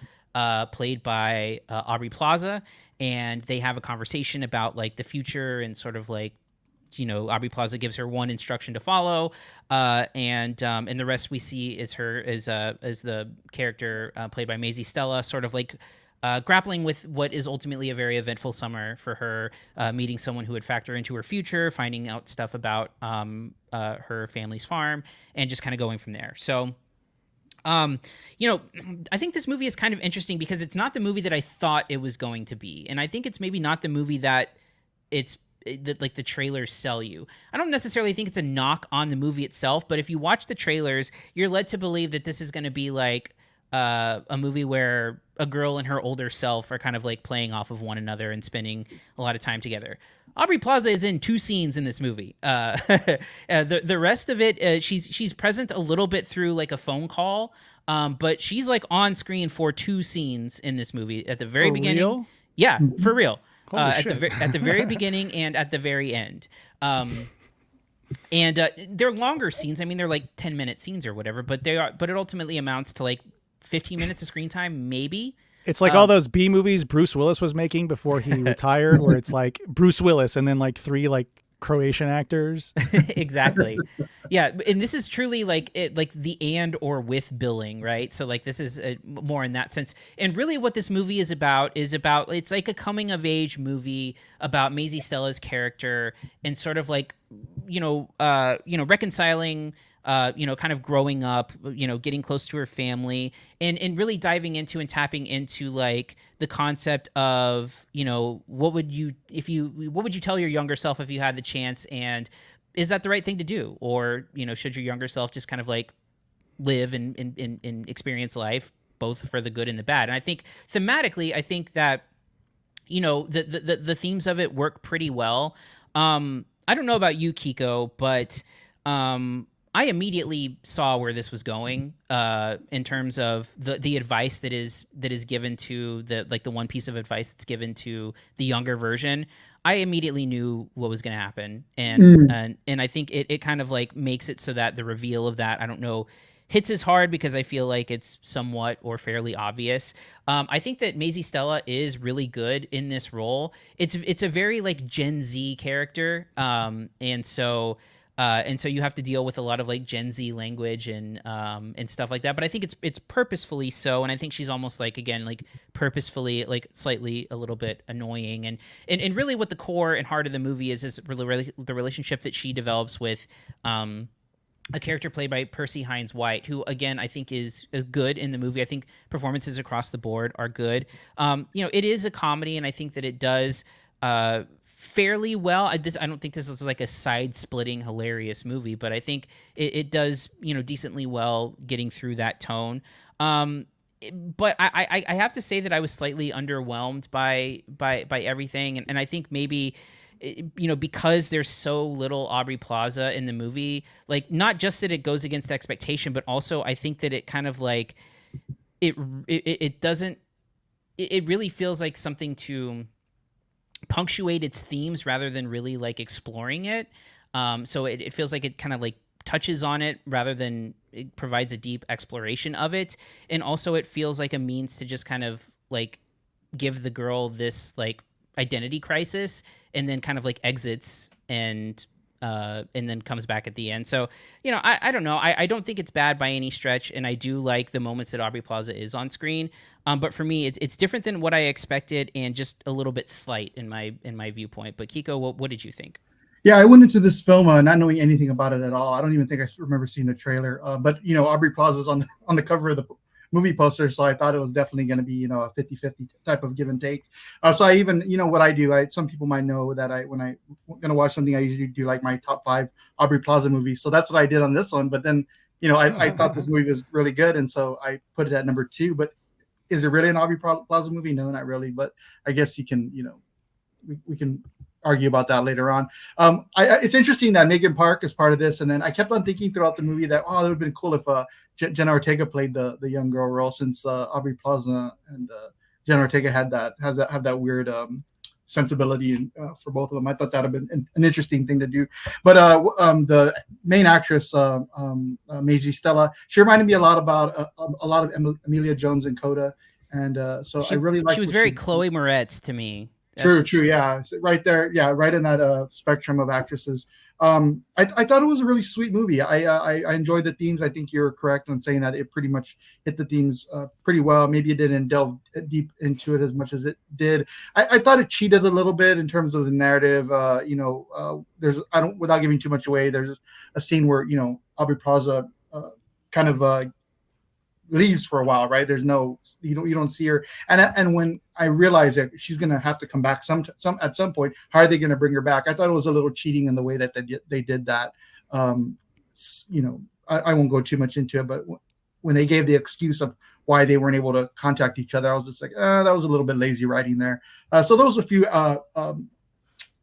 played by Aubrey Plaza, and they have a conversation about like the future and sort of like, Aubrey Plaza gives her one instruction to follow, and the rest we see is her as the character played by Maisie Stella, sort of like grappling with what is ultimately a very eventful summer for her, meeting someone who would factor into her future, finding out stuff about her family's farm, and just kind of going from there. So, I think this movie is kind of interesting because it's not the movie that I thought it was going to be, and I think it's maybe not the movie that the trailers sell you. I don't necessarily think it's a knock on the movie itself, but if you watch the trailers, you're led to believe that this is going to be like a movie where a girl and her older self are kind of like playing off of one another and spending a lot of time together. Aubrey Plaza is in 2 scenes in this movie. The rest of it, she's present a little bit through like a phone call, but she's like on screen for 2 scenes in this movie at the very beginning.
Real?
Yeah, for real.
At
the very beginning and at the very end. And they're longer scenes. I mean, they're like 10-minute scenes or whatever, but it ultimately amounts to like 15 minutes of screen time, maybe.
It's like all those B movies Bruce Willis was making before he retired, where it's like Bruce Willis and then like 3 like Croatian actors.
Exactly. Yeah, and this is truly like the and or with billing, right? So like this is more in that sense. And really what this movie is about it's like a coming of age movie about Maisie Stella's character and sort of like reconciling kind of growing up, getting close to her family, and really diving into and tapping into like the concept of, what would you tell your younger self if you had the chance, and is that the right thing to do? Or, should your younger self just kind of like live and experience life, both for the good and the bad? And I think thematically, that, the themes of it work pretty well. I don't know about you, Kiko, but I immediately saw where this was going in terms of the advice that is given to the one piece of advice that's given to the younger version. I immediately knew what was going to happen, and I think it kind of like makes it so that the reveal of that, I don't know, hits as hard because I feel like it's somewhat or fairly obvious. I think that Maisie Stella is really good in this role. It's a very like Gen Z character, and so you have to deal with a lot of like Gen Z language and stuff like that. But I think it's purposefully so, and I think she's almost like, again, like purposefully like slightly a little bit annoying. And really what the core and heart of the movie is really the relationship that she develops with a character played by Percy Hines White, who again I think is good in the movie. I think performances across the board are good. It is a comedy, and I think that it does fairly well. I don't think this is like a side-splitting hilarious movie, but I think it does decently well getting through that tone. But I have to say that I was slightly underwhelmed by everything, and I think maybe because there's so little Aubrey Plaza in the movie, like not just that it goes against expectation, but also I think that it kind of like it doesn't. It really feels like something to punctuate its themes rather than really like exploring it. So it feels like it kind of like touches on it rather than it provides a deep exploration of it. And also it feels like a means to just kind of like give the girl this like identity crisis and then kind of like exits and then comes back at the end. So, I don't know. I don't think it's bad by any stretch. And I do like the moments that Aubrey Plaza is on screen. But for me, it's different than what I expected and just a little bit slight in my viewpoint. But Kiko, what did you think?
Yeah, I went into this film not knowing anything about it at all. I don't even think I remember seeing the trailer. But Aubrey Plaza's on the cover of the movie poster, so I thought it was definitely going to be a 50-50 type of give and take. So I even what I do. Some people might know that when I'm going to watch something, I usually do like my top 5 Aubrey Plaza movies. So that's what I did on this one. But then I thought this movie was really good, and so I put it at number 2. But is it really an Aubrey Plaza movie? No, not really. But I guess you can we can argue about that later on. It's interesting that Megan Park is part of this, and then I kept on thinking throughout the movie that it would have been cool if Jenna Ortega played the young girl role, since Aubrey Plaza and Jenna Ortega have that weird sensibility for both of them. I thought that would have been an interesting thing to do. But the main actress, Maisie Stella, she reminded me a lot of Emilia Jones and Coda. And I really like.
She was very Chloe Moretz to me.
True. Yeah, right there. Yeah, right in that spectrum of actresses. I thought it was a really sweet movie. I enjoyed the themes. I think you're correct on saying that it pretty much hit the themes pretty well. Maybe it didn't delve deep into it as much as it did. I thought it cheated a little bit in terms of the narrative. Without giving too much away, there's a scene where Aubrey Plaza kind of leaves for a while, right? There's no, you don't see her, and when I realized that she's gonna have to come back at some point, how are they gonna bring her back? I thought it was a little cheating in the way that they did that. I won't go too much into it, but when they gave the excuse of why they weren't able to contact each other, I was just like, that was a little bit lazy writing there. So those are a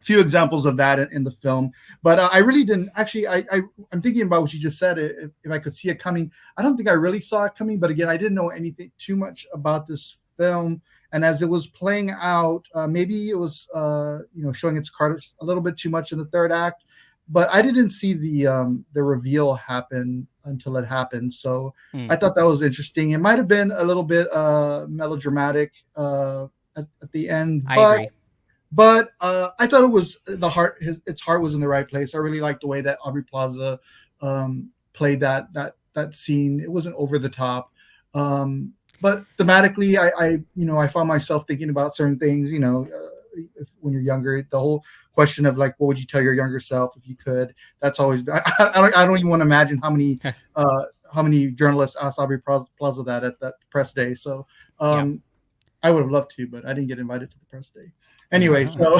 few examples of that in the film, but I really didn't actually. I'm thinking about what you just said. If I could see it coming, I don't think I really saw it coming. But again, I didn't know anything too much about this film, and as it was playing out, maybe it was showing its cards a little bit too much in the third act. But I didn't see the reveal happen until it happened. So I thought that was interesting. It might have been a little bit melodramatic at the end,
I agree.
But I thought it was its heart was in the right place. I really liked the way that Aubrey Plaza played that scene. It wasn't over the top, but thematically, I found myself thinking about certain things. When you're younger, the whole question of like, what would you tell your younger self if you could? That's always. I don't even want to imagine how many journalists asked Aubrey Plaza that at that press day. So I would have loved to, but I didn't get invited to the press day. Anyway, so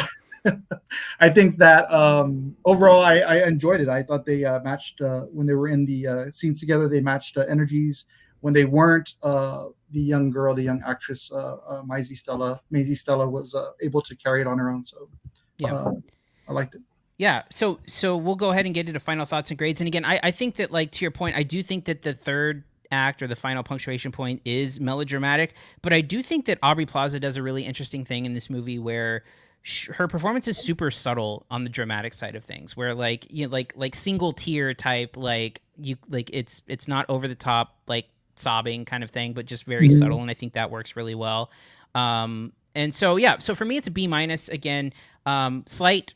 I think that overall I enjoyed it. I thought they matched when they were in the scenes together. They matched energies. When they weren't, the young actress Maisie Stella was able to carry it on her own. So I liked it.
Yeah, so we'll go ahead and get into final thoughts and grades. And again, I think that, like, to your point, I do think that the third act or the final punctuation point is melodramatic, but I do think that Aubrey Plaza does a really interesting thing in this movie where her performance is super subtle on the dramatic side of things, where like single tear type, it's not over the top like sobbing kind of thing, but just very subtle, and I think that works really well. And so for me it's a B- again. Slight,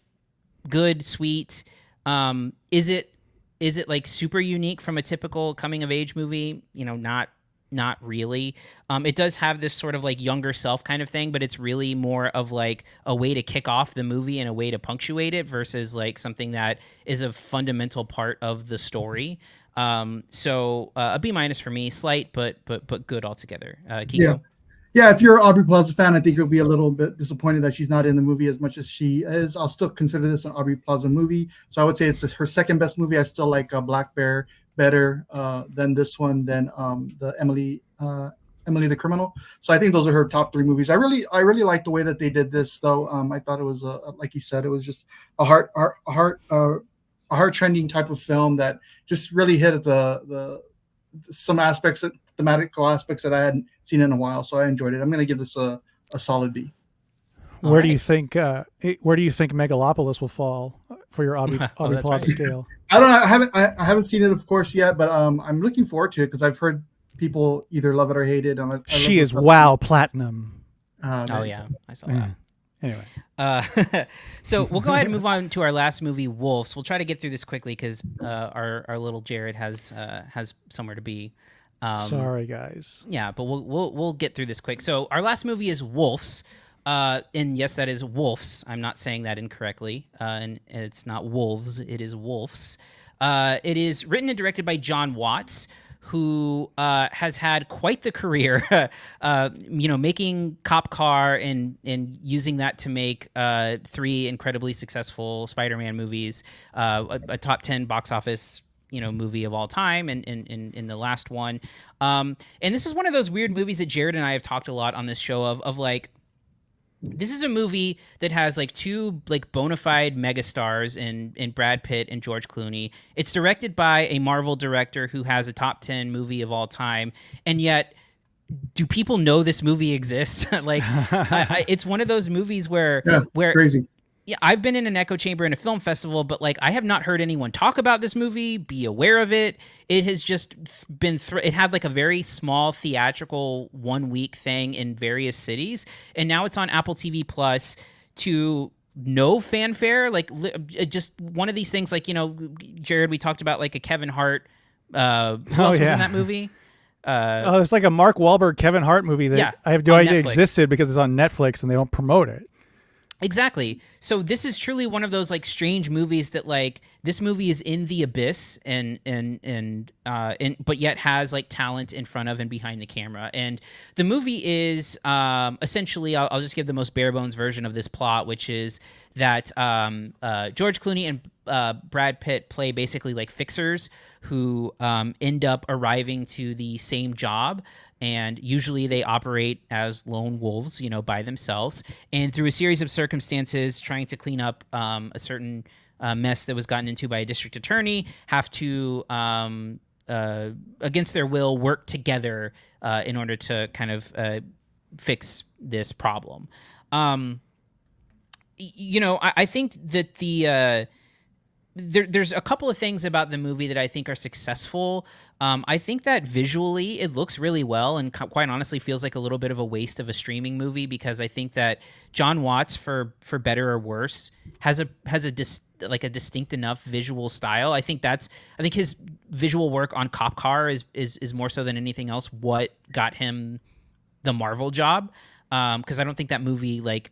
good, sweet. Is it like super unique from a typical coming of age movie? Not really. It does have this sort of like younger self kind of thing, but it's really more of like a way to kick off the movie and a way to punctuate it versus like something that is a fundamental part of the story. So a B- for me, slight, but good altogether. Kiko?
Yeah, if you're an Aubrey Plaza fan, I think you'll be a little bit disappointed that she's not in the movie as much as she is. I'll still consider this an Aubrey Plaza movie. So I would say it's her second best movie. I still like Black Bear better than this one, than the Emily the Criminal. So I think those are her top three movies. I really like the way that they did this, though. I thought it was, like you said, it was just a heart trending type of film that just really hit at some aspects, thematical aspects that I hadn't seen in a while. So I enjoyed it. I'm going to give this a solid B.
Where do you think Megalopolis will fall for your Aubrey Plaza scale?
I don't know. I haven't seen it, of course, yet, but I'm looking forward to it because I've heard people either love it or hate it.
She is platinum.
Oh yeah, I saw that.
Anyway,
so we'll go ahead and move on to our last movie, Wolves. We'll try to get through this quickly because our little Jerrod has somewhere to be.
Sorry, guys.
Yeah, but we'll get through this quick. So our last movie is Wolves. And yes, that is Wolves. I'm not saying that incorrectly. And it's not Wolves. It is Wolves. It is written and directed by John Watts, who has had quite the career, making Cop Car and using that to make 3 incredibly successful Spider-Man movies, a top 10 box office movie of all time, and in the last one. And this is one of those weird movies that Jerrod and I have talked a lot on this show of like, this is a movie that has like 2 like bona fide megastars in Brad Pitt and George Clooney. It's directed by a Marvel director who has a top 10 movie of all time, and yet do people know this movie exists? Like, it's one of those movies where
crazy.
Yeah, I've been in an echo chamber in a film festival, but like I have not heard anyone talk about this movie, be aware of it. It has just been it had like a very small theatrical 1 week thing in various cities, and now it's on Apple TV Plus to no fanfare. Like just one of these things. Like, you know, Jerrod, we talked about like a Kevin Hart. Who else was in that movie?
It's like a Mark Wahlberg Kevin Hart movie that I have no idea existed because it's on Netflix and they don't promote it.
Exactly. So this is truly one of those like strange movies that like this movie is in the abyss and but yet has like talent in front of and behind the camera. And the movie is essentially I'll just give the most bare bones version of this plot, which is that George Clooney and Brad Pitt play basically like fixers who end up arriving to the same job. And usually they operate as lone wolves, you know, by themselves. And through a series of circumstances, trying to clean up a certain mess that was gotten into by a district attorney, have to, against their will, work together in order to kind of fix this problem. You know, I think that there's a couple of things about the movie that I think are successful. I think that visually it looks really well, and quite honestly feels like a little bit of a waste of a streaming movie, because I think that John Watts, for better or worse, has a distinct enough visual style. I think his visual work on Cop Car is more so than anything else what got him the Marvel job. Because I don't think that movie like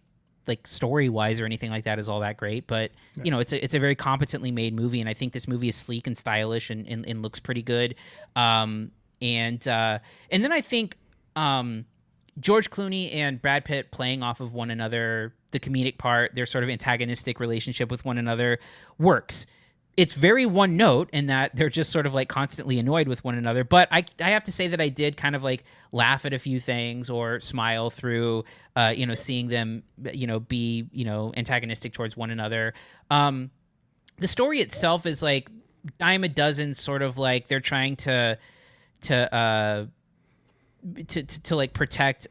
story wise or anything like that is all that great, but you know, it's a very competently made movie, and I think this movie is sleek and stylish and looks pretty good. And then I think George Clooney and Brad Pitt playing off of one another, the comedic part, their sort of antagonistic relationship with one another works. It's very one note in that they're just sort of like constantly annoyed with one another. But I have to say that I did kind of like laugh at a few things or smile through, you know, seeing them, you know, be, you know, antagonistic towards one another. The story itself is like dime a dozen, sort of like they're trying to like protect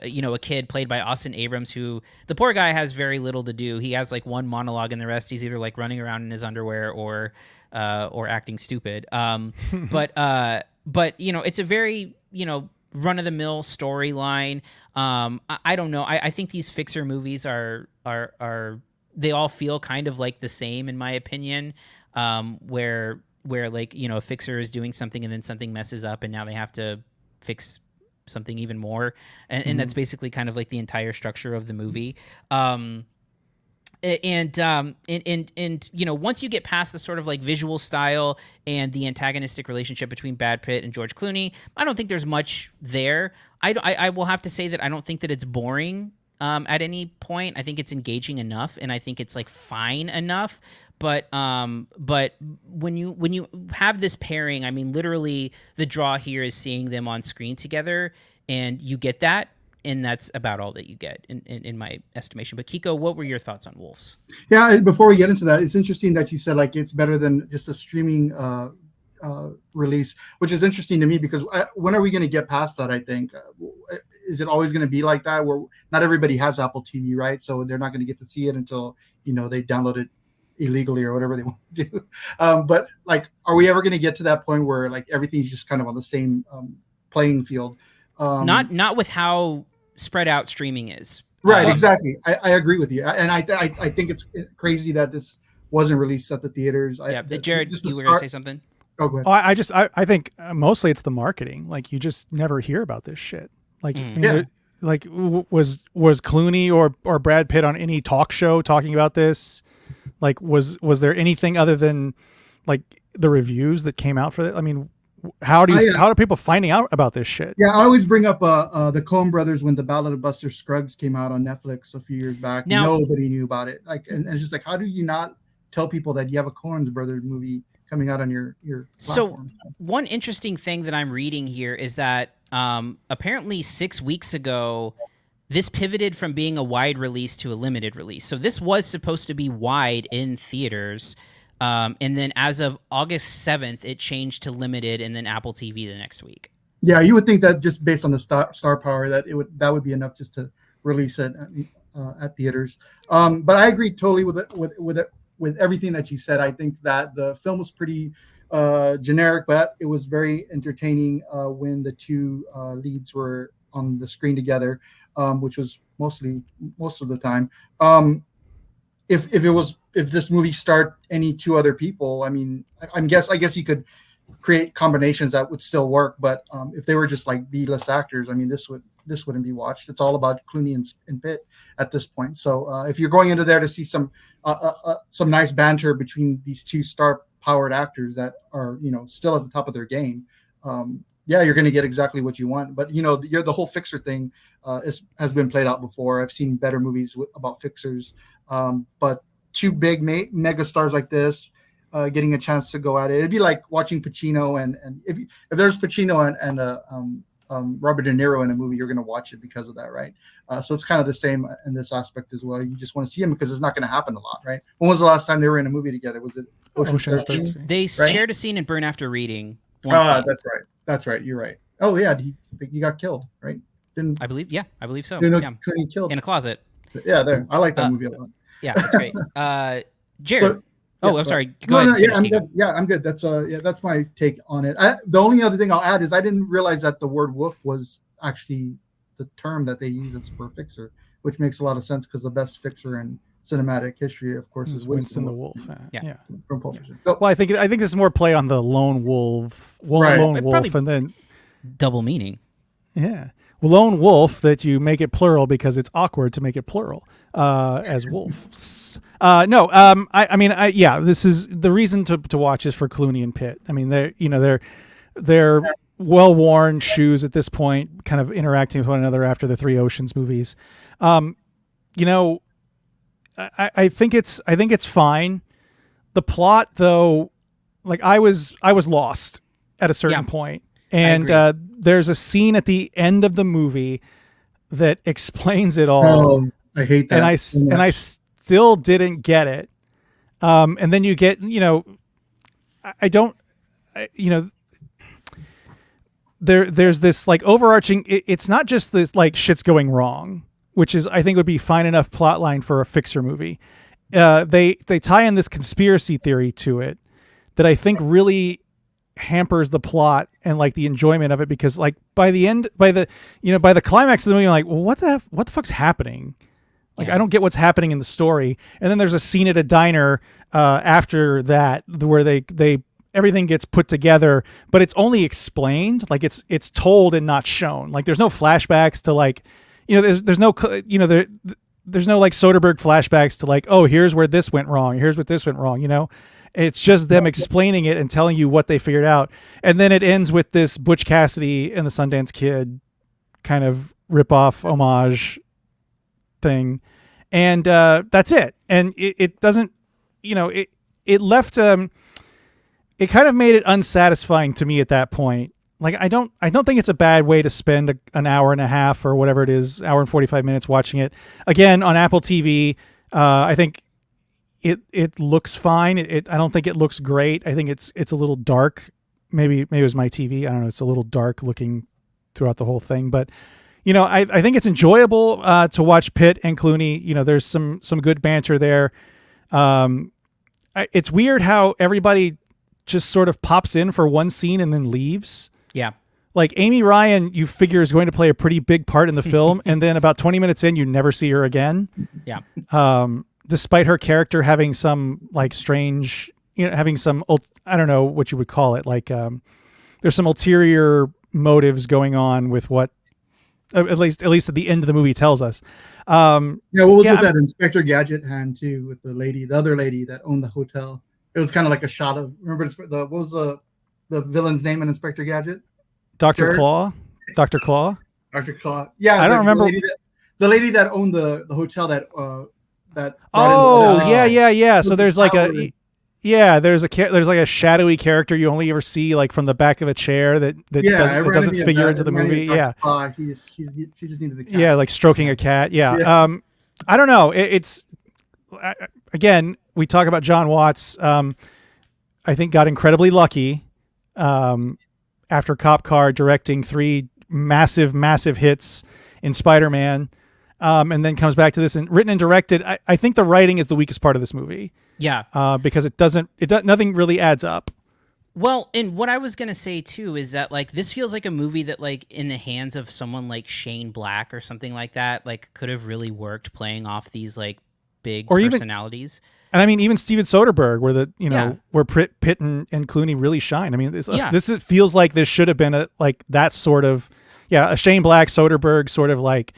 you know, a kid played by Austin Abrams, who the poor guy has very little to do. He has like one monologue, and the rest he's either like running around in his underwear or acting stupid. But you know, it's a very, you know, run of the mill storyline. I don't know. I think these fixer movies are they all feel kind of like the same in my opinion. Where like, you know, a fixer is doing something and then something messes up and now they have to fix something even more, and that's basically kind of like the entire structure of the movie. And you know, once you get past the sort of like visual style and the antagonistic relationship between Brad Pitt and George Clooney, I don't think there's much there. I will have to say that I don't think that it's boring at any point. I think it's engaging enough, and I think it's like fine enough. But when you have this pairing, I mean, literally the draw here is seeing them on screen together, and you get that, and that's about all that you get in my estimation. But Kiko, what were your thoughts on Wolves?
Yeah, before we get into that, it's interesting that you said like it's better than just a streaming release, which is interesting to me, because when are we going to get past that? I think is it always going to be like that, where not everybody has Apple TV, right? So they're not going to get to see it until, you know, they download it illegally or whatever they want to do. But like, are we ever going to get to that point where like everything's just kind of on the same playing field?
Not with how spread out streaming is.
Right. Exactly. I agree with you. And I think it's crazy that this wasn't released at the theaters.
Jerrod, you were going to say something?
Oh, go ahead.
Oh, I think mostly it's the marketing. Like, you just never hear about this shit. Like, like was Clooney or Brad Pitt on any talk show talking about this? Like, was there anything other than like the reviews that came out for it? I mean, how are people finding out about this shit?
Yeah, I always bring up the Coen Brothers when the Ballad of Buster Scruggs came out on Netflix a few years back. Now, nobody knew about it. Like, and it's just like, how do you not tell people that you have a Coen Brothers movie coming out on your platform?
So one interesting thing that I'm reading here is that apparently 6 weeks ago, this pivoted from being a wide release to a limited release. So this was supposed to be wide in theaters. And then as of August 7th, it changed to limited and then Apple TV the next week.
Yeah, you would think that just based on the star power that would be enough just to release it at theaters. But I agree totally with everything that you said. I think that the film was pretty generic, but it was very entertaining when the two leads were on the screen together, which was most of the time. If this movie starred any two other people, I mean, I guess you could create combinations that would still work. But if they were just like B-list actors, I mean, this wouldn't be watched. It's all about Clooney and Pitt at this point. So if you're going into there to see some nice banter between these two star-powered actors that are still at the top of their game, you're going to get exactly what you want. But the whole fixer thing has been played out before. I've seen better movies about fixers, but two big mega stars like this getting a chance to go at it, it'd be like watching Pacino and if there's Pacino and Robert De Niro in a movie, you're going to watch it because of that, right? So it's kind of the same in this aspect as well. You just want to see them because it's not going to happen a lot, right? When was the last time they were in a movie together? Was it Ocean's 13?
They shared a scene in Burn After Reading.
That's right. You're right. Oh yeah, he got killed, right?
I believe so.
He killed
in a closet.
Yeah, there. I like that movie a lot.
Yeah, that's great. Jerrod. I'm sorry. Go ahead.
I'm good. Yeah, I'm good. That's my take on it. The only other thing I'll add is I didn't realize that the word wolf was actually the term that they use as for fixer, which makes a lot of sense because the best fixer in cinematic history, of course, is Winston the Wolf.
Yeah.
From Pulp Fiction.
Well, I think this is more play on the lone wolf, and then
double meaning.
Yeah. Lone wolf, that you make it plural because it's awkward to make it plural as wolves. This is the reason to watch is for Clooney and Pitt. I mean, they're well-worn shoes at this point, kind of interacting with one another after the Three Oceans movies. I think it's fine. The plot, though, like I was lost at a certain point. And there's a scene at the end of the movie that explains it all.
Oh, I hate that.
And I still didn't get it. And then you get, there's this like overarching. It's not just this like shit's going wrong, which is I think would be fine enough plot line for a fixer movie. They tie in this conspiracy theory to it that I think really hampers the plot and like the enjoyment of it, because like by the climax of the movie, I'm like, well, what the fuck's happening? Like, I don't get what's happening in the story. And then there's a scene at a diner after that where they everything gets put together, but it's only explained, like it's told and not shown. Like there's no flashbacks to like, there's no there's no like Soderbergh flashbacks to like, oh, here's where this went wrong, here's what this went wrong, It's just them explaining it and telling you what they figured out. And then it ends with this Butch Cassidy and the Sundance Kid kind of rip-off homage thing. And that's it. And it doesn't, it left, it kind of made it unsatisfying to me at that point. Like, I don't think it's a bad way to spend an hour and a half or whatever it is, hour and 45 minutes watching it. Again, on Apple TV, I think it looks fine. I don't think it looks great. I think it's a little dark. Maybe it was my TV. I don't know. It's a little dark looking throughout the whole thing. But, I think it's enjoyable to watch Pitt and Clooney. There's some good banter there. It's weird how everybody just sort of pops in for one scene and then leaves.
Yeah.
Like Amy Ryan, you figure is going to play a pretty big part in the film. And then about 20 minutes in, you never see her again.
Yeah.
Despite her character having some like strange, having some, I don't know what you would call it. Like, there's some ulterior motives going on with what, at least at the end of the movie tells us.
What was with that Inspector Gadget hand too, with the other lady that owned the hotel? It was kind of like a shot of, remember what was the villain's name in Inspector Gadget?
Dr. Claw? Dr. Claw?
Dr. Claw. Yeah.
I don't remember.
The lady that owned the hotel that
yeah. So there's like there's like a shadowy character you only ever see like from the back of a chair that doesn't figure into the movie. Yeah.
She just needed the cat.
Yeah, like stroking a cat. Yeah. I don't know. It's again, we talk about John Watts. I think got incredibly lucky. after Cop Car, directing 3 massive hits in Spider-Man, and then comes back to this and written and directed. I think the writing is the weakest part of this movie.
Yeah.
Because nothing really adds up.
Well, and what I was going to say too is that like this feels like a movie that like in the hands of someone like Shane Black or something like that, like could have really worked playing off these like big personalities.
And I mean, even Steven Soderbergh, where Pitt and Clooney really shine. I mean, this feels like this should have been a Shane Black, Soderbergh sort of like,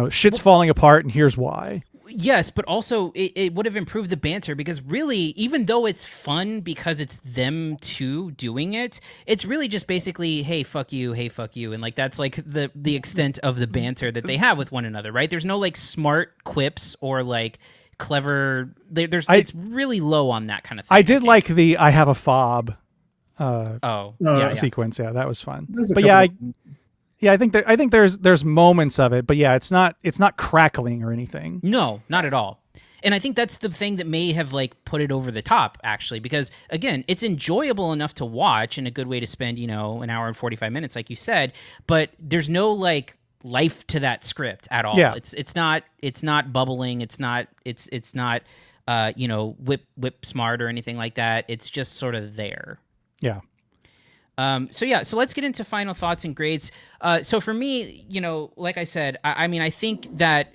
shit's falling apart and here's why.
Yes, but also it would have improved the banter because really, even though it's fun because it's them two doing it, it's really just basically, hey, fuck you, and like that's like the extent of the banter that they have with one another, right? There's no like smart quips or like clever. It's really low on that kind of thing.
I did like the "I have a fob"
sequence.
Yeah, that was fun. But I think there's moments of it, but yeah, it's not crackling or anything.
No, not at all. And I think that's the thing that may have like put it over the top actually, because again, it's enjoyable enough to watch and a good way to spend, an hour and 45 minutes, like you said, but there's no like life to that script at all.
Yeah.
It's not bubbling. It's not whip smart or anything like that. It's just sort of there.
Yeah.
So let's get into final thoughts and grades. So for me, like I said, I mean, I think that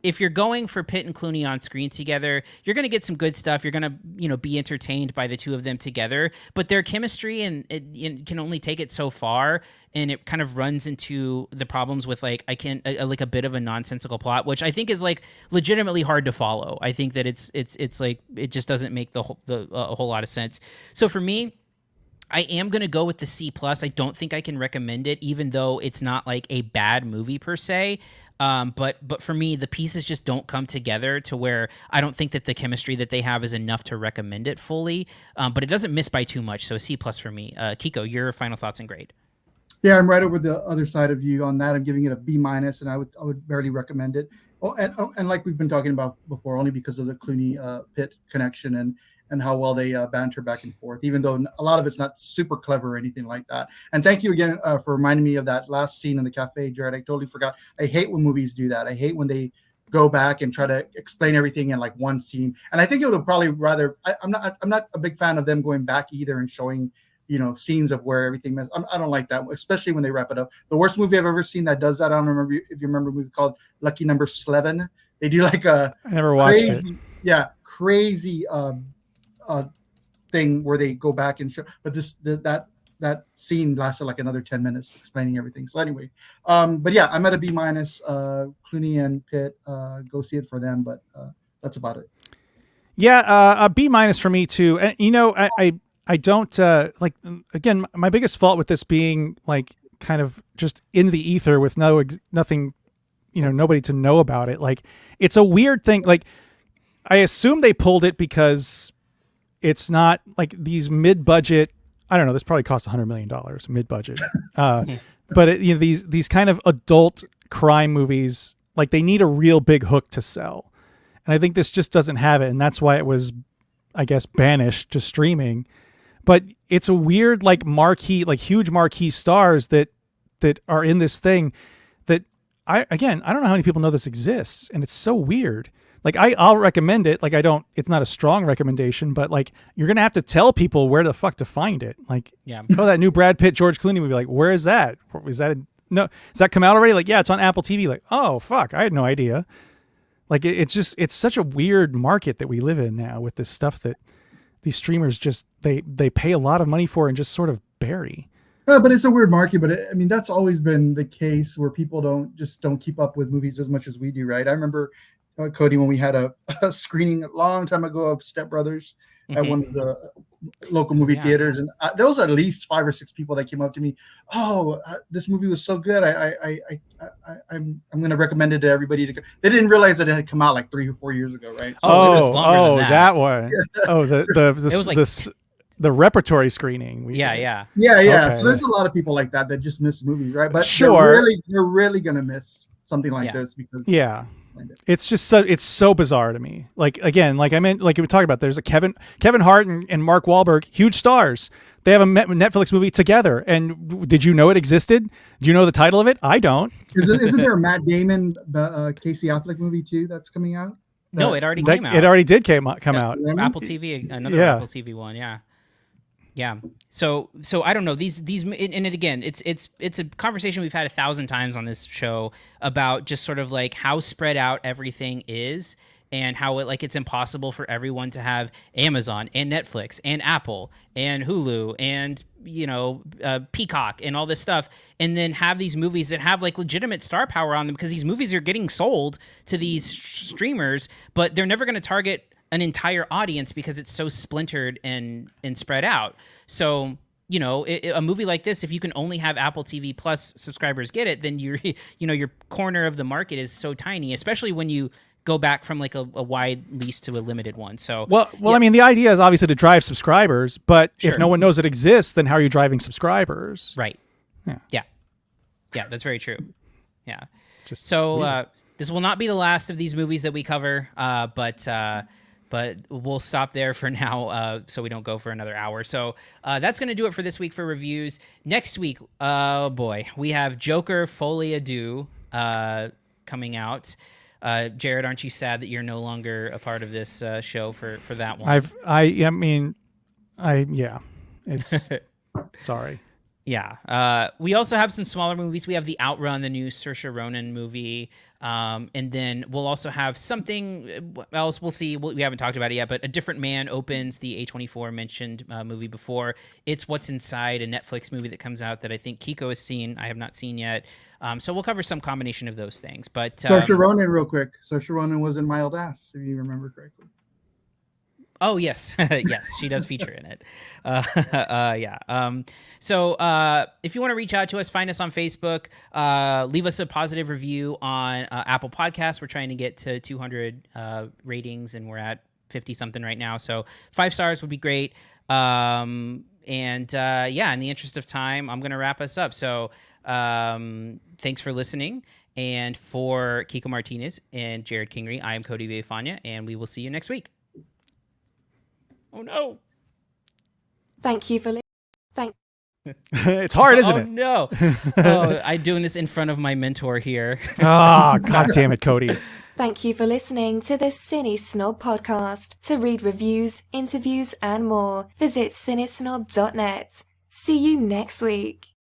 if you're going for Pitt and Clooney on screen together, you're going to get some good stuff. You're going to, be entertained by the two of them together, but their chemistry and it can only take it so far. And it kind of runs into the problems with like, a bit of a nonsensical plot, which I think is like legitimately hard to follow. I think that it's like, it just doesn't make a whole lot of sense. So for me, I am going to go with the C+. I don't think I can recommend it, even though it's not like a bad movie per se. But for me, the pieces just don't come together to where I don't think that the chemistry that they have is enough to recommend it fully. But it doesn't miss by too much. So a C+ for me. Kiko, your final thoughts and grade.
Yeah, I'm right over the other side of you on that. I'm giving it a B-, and I would barely recommend it. And like we've been talking about before, only because of the Clooney Pitt connection and how well they banter back and forth, even though a lot of it's not super clever or anything like that. And thank you again for reminding me of that last scene in the cafe, Jerrod. I totally forgot. I hate when movies do that. I hate when they go back and try to explain everything in like one scene. And I think it would probably rather. I'm not a big fan of them going back either and showing scenes of where everything. I don't like that, especially when they wrap it up. The worst movie I've ever seen that does that. I don't remember if you remember a movie called Lucky Number 11. They do like I
never watched it.
Yeah, crazy. Thing where they go back and show, but that scene lasted like another 10 minutes explaining everything. So anyway, but yeah, I'm at a B-. Clooney and Pitt, go see it for them, but that's about it.
Yeah, a B- for me too. And I don't like, again, my biggest fault with this being like kind of just in the ether with nothing, nobody to know about it. Like it's a weird thing. Like I assume they pulled it because it's not like these mid-budget. I don't know. This probably costs $100 million mid-budget. But these kind of adult crime movies, like they need a real big hook to sell, and I think this just doesn't have it, and that's why it was, I guess, banished to streaming. But it's a weird, like huge marquee stars that are in this thing. That I don't know how many people know this exists, and it's so weird. Like I'll recommend it. Like it's not a strong recommendation, but like you're going to have to tell people where the fuck to find it. Like, that new Brad Pitt, George Clooney movie. Like, where is that? Does that come out already? Like, yeah, it's on Apple TV. Like, oh fuck, I had no idea. Like it's such a weird market that we live in now with this stuff that these streamers just, they pay a lot of money for and just sort of bury.
But it's a weird market, but that's always been the case where people don't keep up with movies as much as we do. Right. I remember, Cody, when we had a screening a long time ago of Step Brothers at one of the local movie theaters, and there was at least 5 or 6 people that came up to me. Oh, this movie was so good. I'm going to recommend it to everybody to go. They didn't realize that it had come out like 3 or 4 years ago, right? So,
it was longer than that
one. Oh, the repertory screening.
Yeah.
Okay. So there's a lot of people like that just miss movies, right? But
sure,
they're really going to miss something like this because
It's just so bizarre to me. Like again, like I meant, like we talked about, there's a Kevin Hart and Mark Wahlberg, huge stars. They have a Netflix movie together. And did you know it existed? Do you know the title of it? I don't.
Isn't there a Matt Damon, Casey Affleck movie too that's coming out?
No, it already came out.
It already did come out.
Apple TV, another Apple TV one. Yeah. Yeah. So I don't know these, and again, it's a conversation we've had 1,000 times on this show about just sort of like how spread out everything is and how it's impossible for everyone to have Amazon and Netflix and Apple and Hulu and, Peacock and all this stuff. And then have these movies that have like legitimate star power on them because these movies are getting sold to these streamers, but they're never going to target an entire audience because it's so splintered and spread out. So, a movie like this, if you can only have Apple TV Plus subscribers get it, then your corner of the market is so tiny, especially when you go back from like a wide lease to a limited one. So,
well, yeah. I mean, the idea is obviously to drive subscribers, but if no one knows it exists, then how are you driving subscribers?
Right. Yeah, that's very true. Yeah. This will not be the last of these movies that we cover, but we'll stop there for now so we don't go for another hour. So that's going to do it for this week for reviews. Next week, oh boy, we have Joker Folie à Deux coming out. Jerrod, aren't you sad that you're no longer a part of this show for that one?
It's sorry.
Yeah. We also have some smaller movies. We have The Outrun, the new Saoirse Ronan movie. And then we'll also have something else. We'll see. We haven't talked about it yet, but A Different Man opens, the A24 mentioned movie before. It's What's Inside, a Netflix movie that comes out that I think Kiko has seen. I have not seen yet. So we'll cover some combination of those things. But
Saoirse Ronan, real quick. Saoirse Ronan was in Mild Ass, if you remember correctly.
Oh, yes. Yes, she does feature in it. Yeah. So if you want to reach out to us, find us on Facebook. Leave us a positive review on Apple Podcasts. We're trying to get to 200 ratings, and we're at 50-something right now. So 5 stars would be great. In the interest of time, I'm going to wrap us up. So thanks for listening. And for Kiko Martinez and Jerrod Kingery, I am Cody Villafana, and we will see you next week. Oh no!
Thank you for
It's hard, isn't it?
Oh no! I'm doing this in front of my mentor here.
God damn it, Cody!
Thank you for listening to the CineSnob Podcast. To read reviews, interviews, and more, visit CineSnob.net. See you next week.